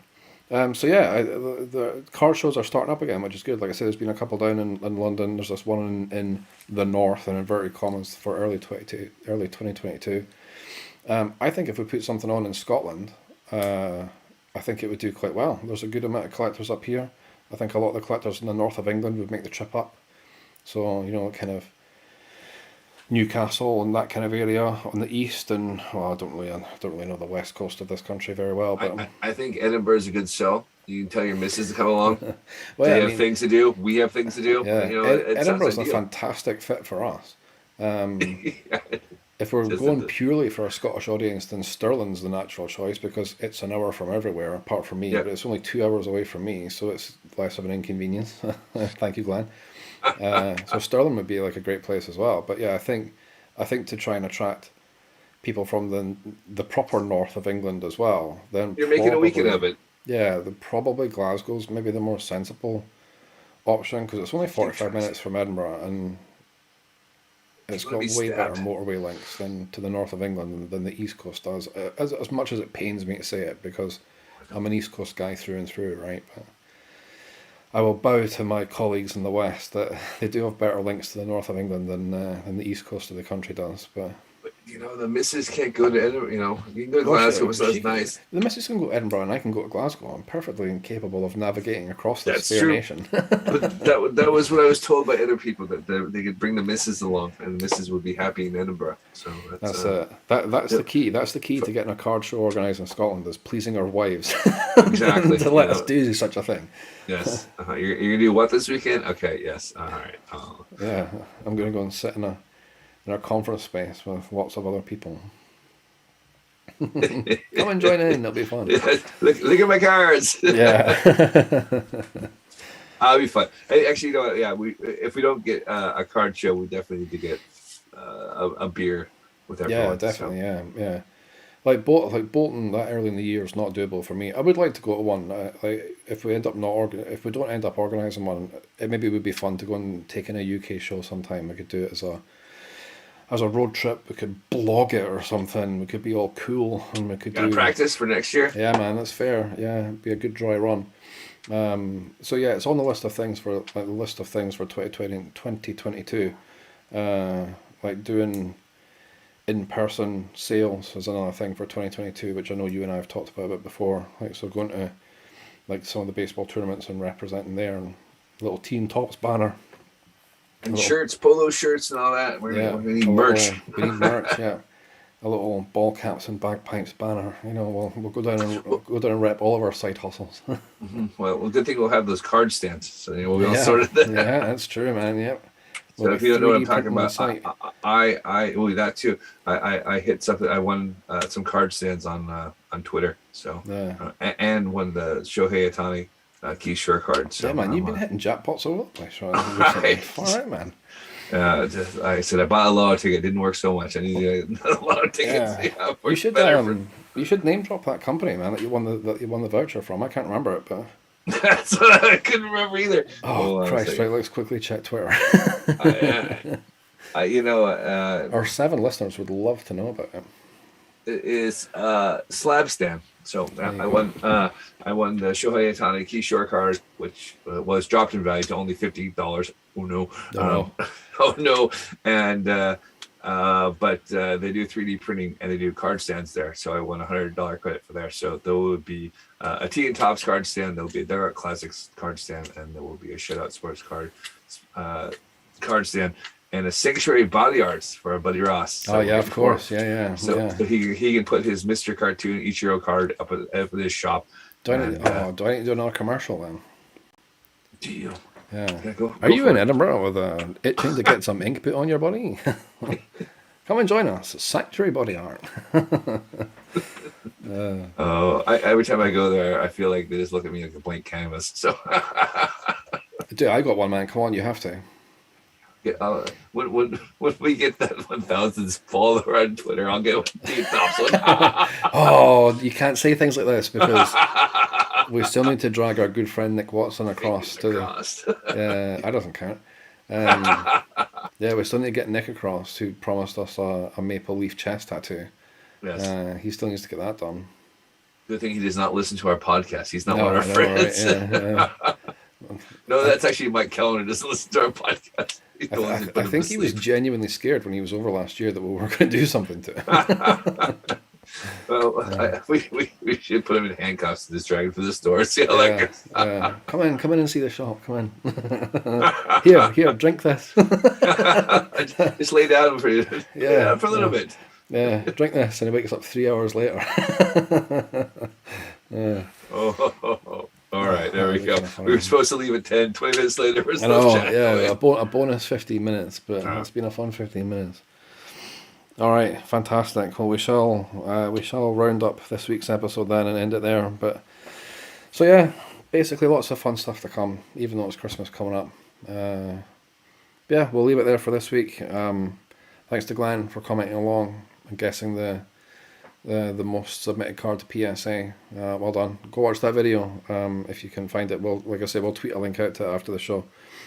So yeah, the car shows are starting up again, which is good. Like I said, there's been a couple down in London. There's this one in the north, in inverted commas, for early 2022. I think if we put something on in Scotland, I think it would do quite well. There's a good amount of collectors up here. I think a lot of the collectors in the north of England would make the trip up. So, kind of Newcastle and that kind of area on the east, and well, I don't really know the west coast of this country very well, but I think Edinburgh is a good sell. You can tell your missus to come along. well, They yeah, I have mean, things to do. We have things to do. yeah, You know, it sounds Edinburgh's a ideal. fantastic fit for us. Yeah. If we're Just going the- purely for a Scottish audience, then Stirling's the natural choice because it's an hour from everywhere, apart from me. Yeah. But it's only 2 hours away from me, so it's less of an inconvenience. Thank you, Glenn. So Stirling would be like a great place as well. But yeah, I think to try and attract people from the proper north of England as well, then You're making a weekend of it. yeah, probably Glasgow's maybe the more sensible option because it's only 45 Interesting. minutes from Edinburgh and it's You're gonna got be way better stabbed. motorway links to the north of England than the East Coast does. As much as it pains me to say it because I'm an East Coast guy through and through, right? But I will bow to my colleagues in the West that they do have better links to the north of England than the East Coast of the country does. But But you know, the missus can't go to Edinburgh. You know, you can go to Well, Glasgow, so she that's can- nice. the missus can go to Edinburgh and I can go to Glasgow. I'm perfectly incapable of navigating across this That's fair true. nation. But that was what I was told by other people that they could bring the missus along, and the missus would be happy in Edinburgh. So That's that's yeah. the key. That's the key to getting a card show organised in Scotland is pleasing our wives Exactly. to let You us know, do such a thing. yes. You're gonna do what this weekend? Okay. Yes. All right. Oh. Yeah, I'm going to go and sit in a conference space with lots of other people. Come and join in; it'll be fun. Look at my cards. Yeah, I'll be fun. Hey, actually, you know what? Yeah, if we don't get a card show, we definitely need to get a beer with everyone. yeah, definitely, yeah. Like Bolton that early in the year is not doable for me. I would like to go to one. Like if we if we don't end up organising one, it maybe would be fun to go and take in a UK show sometime. We could do it as a road trip. We could blog it or something. We could be all cool and we could Gotta do practice for next year. Yeah, man, that's fair. Yeah, it'd be a good dry run. So yeah, it's on the list of things for 2022. Like doing in-person sales is another thing for 2022, which I know you and I have talked about a bit before. Like so, going to like some of the baseball tournaments and representing there, and little teaandtopps banner. And Little- shirts, polo shirts, and all that. We need merch. We need merch. Yeah. A little ball caps and bagpipes banner. You know, we'll go down and rep all of our side hustles. Well, good thing we'll have those card stands, so you know, we'll sort of. Yeah, that's true, man. Yep. So We'll if be you don't know what I'm 3D talking printing the about, site. that too. I hit something. I won some card stands on Twitter. So Yeah. and won the Shohei Ohtani Keysure card. So Yeah, man, you've been hitting jackpots all over the place, right? Right. All right, man. I said I bought a lotto ticket. It didn't work so much. I needed a lotto tickets. Yeah. Yeah, You should you should name drop that company, man, that you won the voucher from. I can't remember it, but That's what I couldn't remember either. oh Hold on a Christ! second. Right, let's quickly check Twitter. You know, Our 7 listeners would love to know about it. it is Slab Stand. So There you I go. won. I won the Shohei Ohtani Keysure card, which was dropped in value to only $50. Oh no! No. Oh no! And but they do 3D printing and they do card stands there. So I won $100 credit for there. So there would be a teaandtopps card stand. There will be a Derek Classics card stand, and there will be a Shutout Sports card stand, and a Sanctuary Body Arts for our buddy Ross. So Oh yeah, of course. Yeah. So he can put his Mr. Cartoon Ichiro card up at his shop. Do I need And, to do another commercial then? Do you? Yeah. Go Are you for in it. Edinburgh with itching to get some ink put on your body? Come and join us. Sanctuary Body Art. Oh, every time I go there, I feel like they just look at me like a blank canvas. So, Dude, I got one, man. Come on, you have to. yeah, when we get that 1,000th follower on Twitter, I'll get the tops one. Oh, you can't say things like this because we still need to drag our good friend Nick Watson across to the. Cost. That doesn't count. Yeah, we still need to get Nick across, who promised us a maple leaf chest tattoo. Yes. He still needs to get that done. Good thing he does not listen to our podcast. He's not one of our I know, friends. right? Yeah. No, that's actually Mike Keller who doesn't listen to our podcast. He's the one who put I him think to he was sleep. genuinely scared when he was over last year that we were going to do something to him. Well, we should put him in handcuffs and just drag him to the store. See how that goes. Yeah. Come in and see the shop. Come in. Here, drink this. Just lay down for you. Yeah, for a little bit. Yeah, drink this, and he wakes up 3 hours later. Yeah. Oh. All right, there we that's go. kinda funny. We were supposed to leave at 10, 20 minutes later. We're I still know, chatting away. a bonus 15 minutes, but it's been a fun 15 minutes. All right, fantastic. Well, we shall round up this week's episode then and end it there. But so yeah, basically lots of fun stuff to come, even though it's Christmas coming up. Yeah, we'll leave it there for this week. Thanks to Glenn for commenting along and guessing the most submitted card to PSA. Well done. Go watch that video if you can find it. Like I said, we'll tweet a link out to it after the show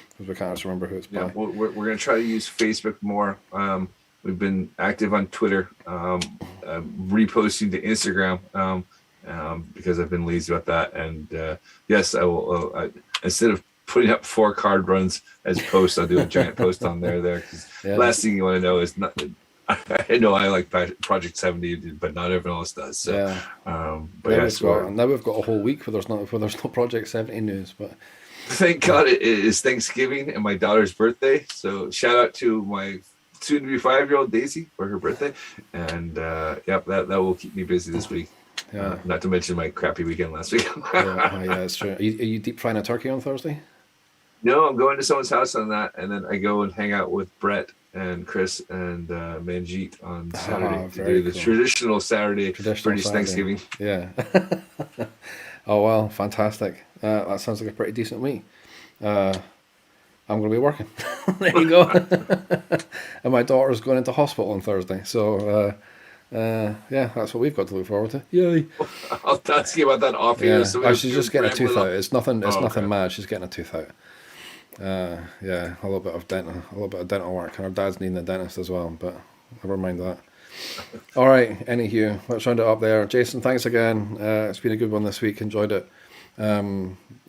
because we can't actually remember who it's by. Yeah, we're going to try to use Facebook more. We've been active on Twitter, reposting to Instagram because I've been lazy about that. And yes, I will. Instead of putting up 4 card runs as posts, I'll do a giant post on there. Because last thing you want to know is not. I know I like Project 70, but not everyone else does. So, now we've got a whole week where there's no Project 70 news. But thank God it is Thanksgiving and my daughter's birthday. So shout out to my soon-to-be 5-year-old Daisy for her birthday, and that will keep me busy this week. Yeah, not to mention my crappy weekend last week. Yeah, it's true. Are you deep frying a turkey on Thursday? No, I'm going to someone's house on that, and then I go and hang out with Brett and Chris and Manjeet on Saturday to do the traditional British Thanksgiving. Yeah. Oh well, fantastic. That sounds like a pretty decent week. I'm going to be working. There you go. And my daughter's going into hospital on Thursday, so that's what we've got to look forward to. Yay! I'll ask you about that off here. So she's just getting a tooth out. It's nothing mad. She's getting a tooth out. A little bit of dental work, and her dad's needing a dentist as well, but never mind that. All right, anywho, let's round it up there. Jason, thanks again. It's been a good one this week. Enjoyed it.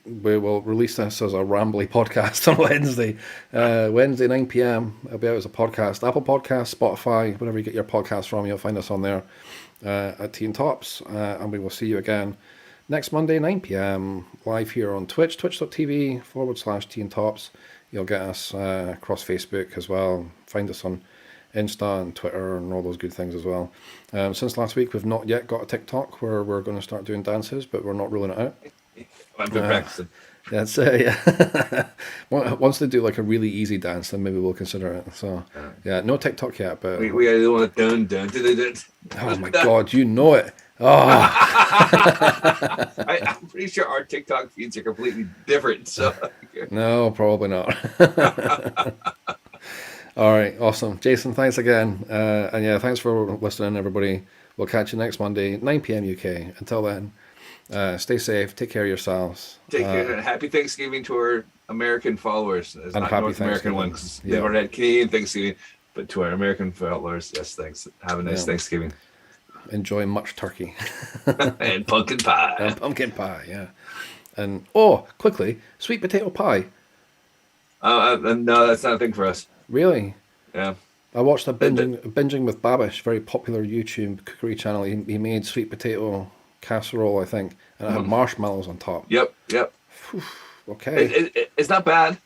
We will release this as a rambly podcast on Wednesday. Wednesday 9 p.m. It'll be out as a podcast. Apple Podcasts, Spotify, wherever you get your podcasts from, you'll find us on there at teaandtopps, and we will see you again next Monday, 9 p.m, live here on Twitch, twitch.tv/teaandtopps. You'll get us across Facebook as well. Find us on Insta and Twitter and all those good things as well. Since last week, we've not yet got a TikTok where we're going to start doing dances, but we're not ruling it out. I've been practicing. That's yeah. Once they do like a really easy dance, then maybe we'll consider it. So no TikTok yet, but we got the one dun dun dun dun. Oh my God, you know it. Oh. I'm pretty sure our TikTok feeds are completely different. So no, probably not. All right, awesome. Jason, thanks again. And thanks for listening, everybody. We'll catch you next Monday, 9 p.m. UK. Until then, stay safe. Take care of yourselves. Take care. Happy Thanksgiving to our American followers. It's and not happy North American ones. They've already had Canadian Thanksgiving, but to our American followers, yes, thanks. Have a nice Thanksgiving. Enjoy much turkey. And pumpkin pie. And pumpkin pie, yeah. And, quickly, sweet potato pie. No, that's not a thing for us. Really? Yeah. I watched Binging with Babish, very popular YouTube cookery channel. He made sweet potato casserole, I think, and it had marshmallows on top. Yep. Okay. It's not bad.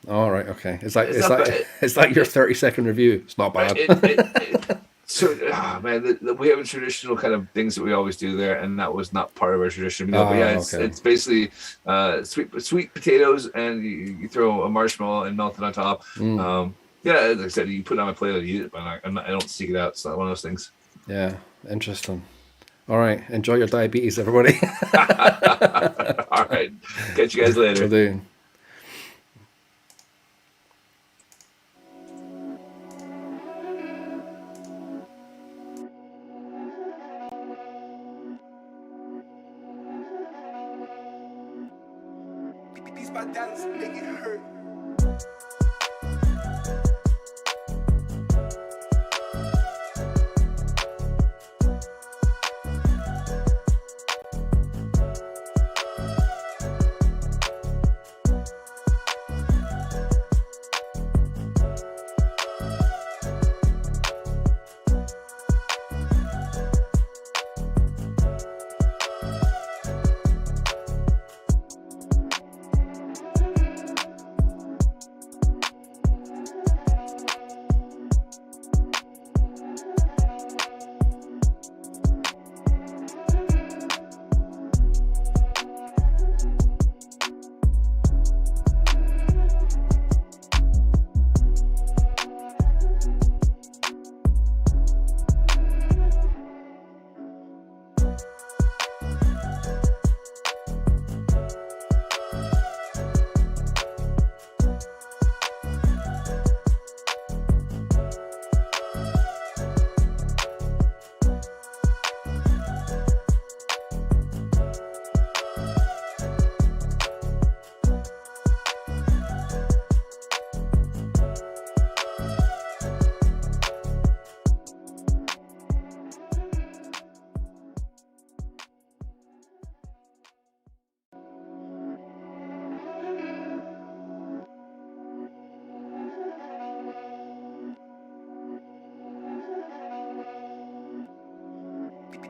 All right, okay. Is that your 30-second review? It's not bad. We have a traditional kind of things that we always do there, and that was not part of our tradition. It's basically sweet potatoes, and you throw a marshmallow and melt it on top. Like I said, you put it on my plate and eat it, but I don't seek it out. It's not one of those things. Yeah, interesting. All right, enjoy your diabetes, everybody. All right, catch you guys later. Will do. These bad dance make it hurt.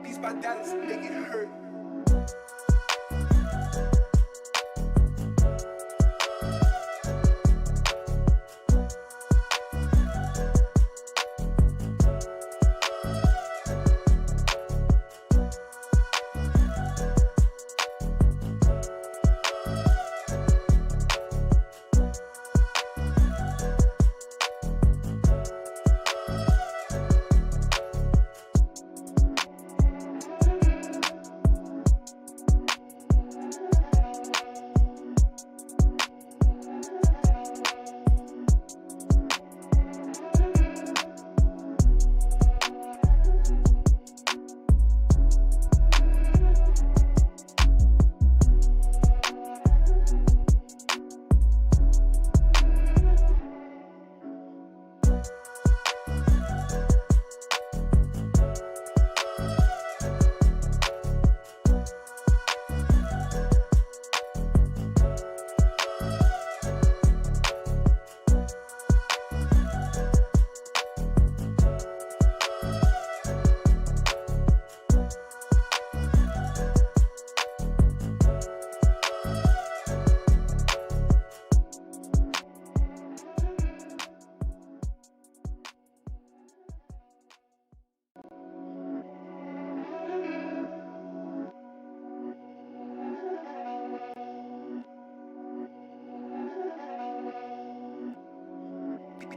These bandanas make it hurt.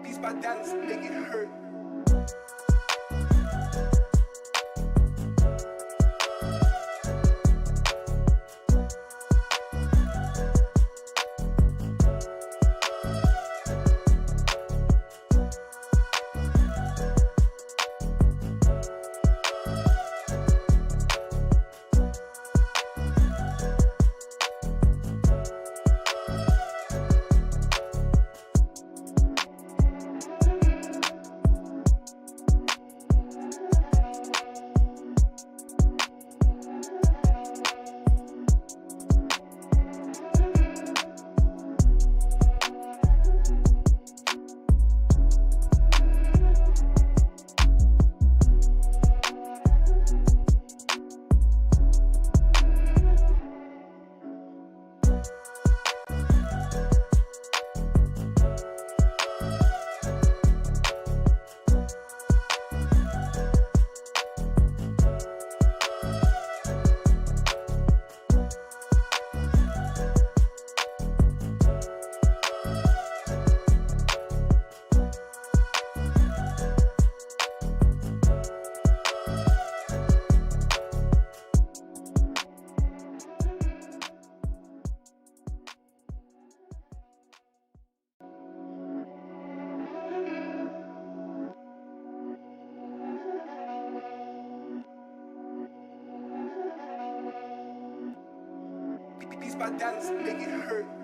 These bandanas make it hurt. These bandanas make it hurt.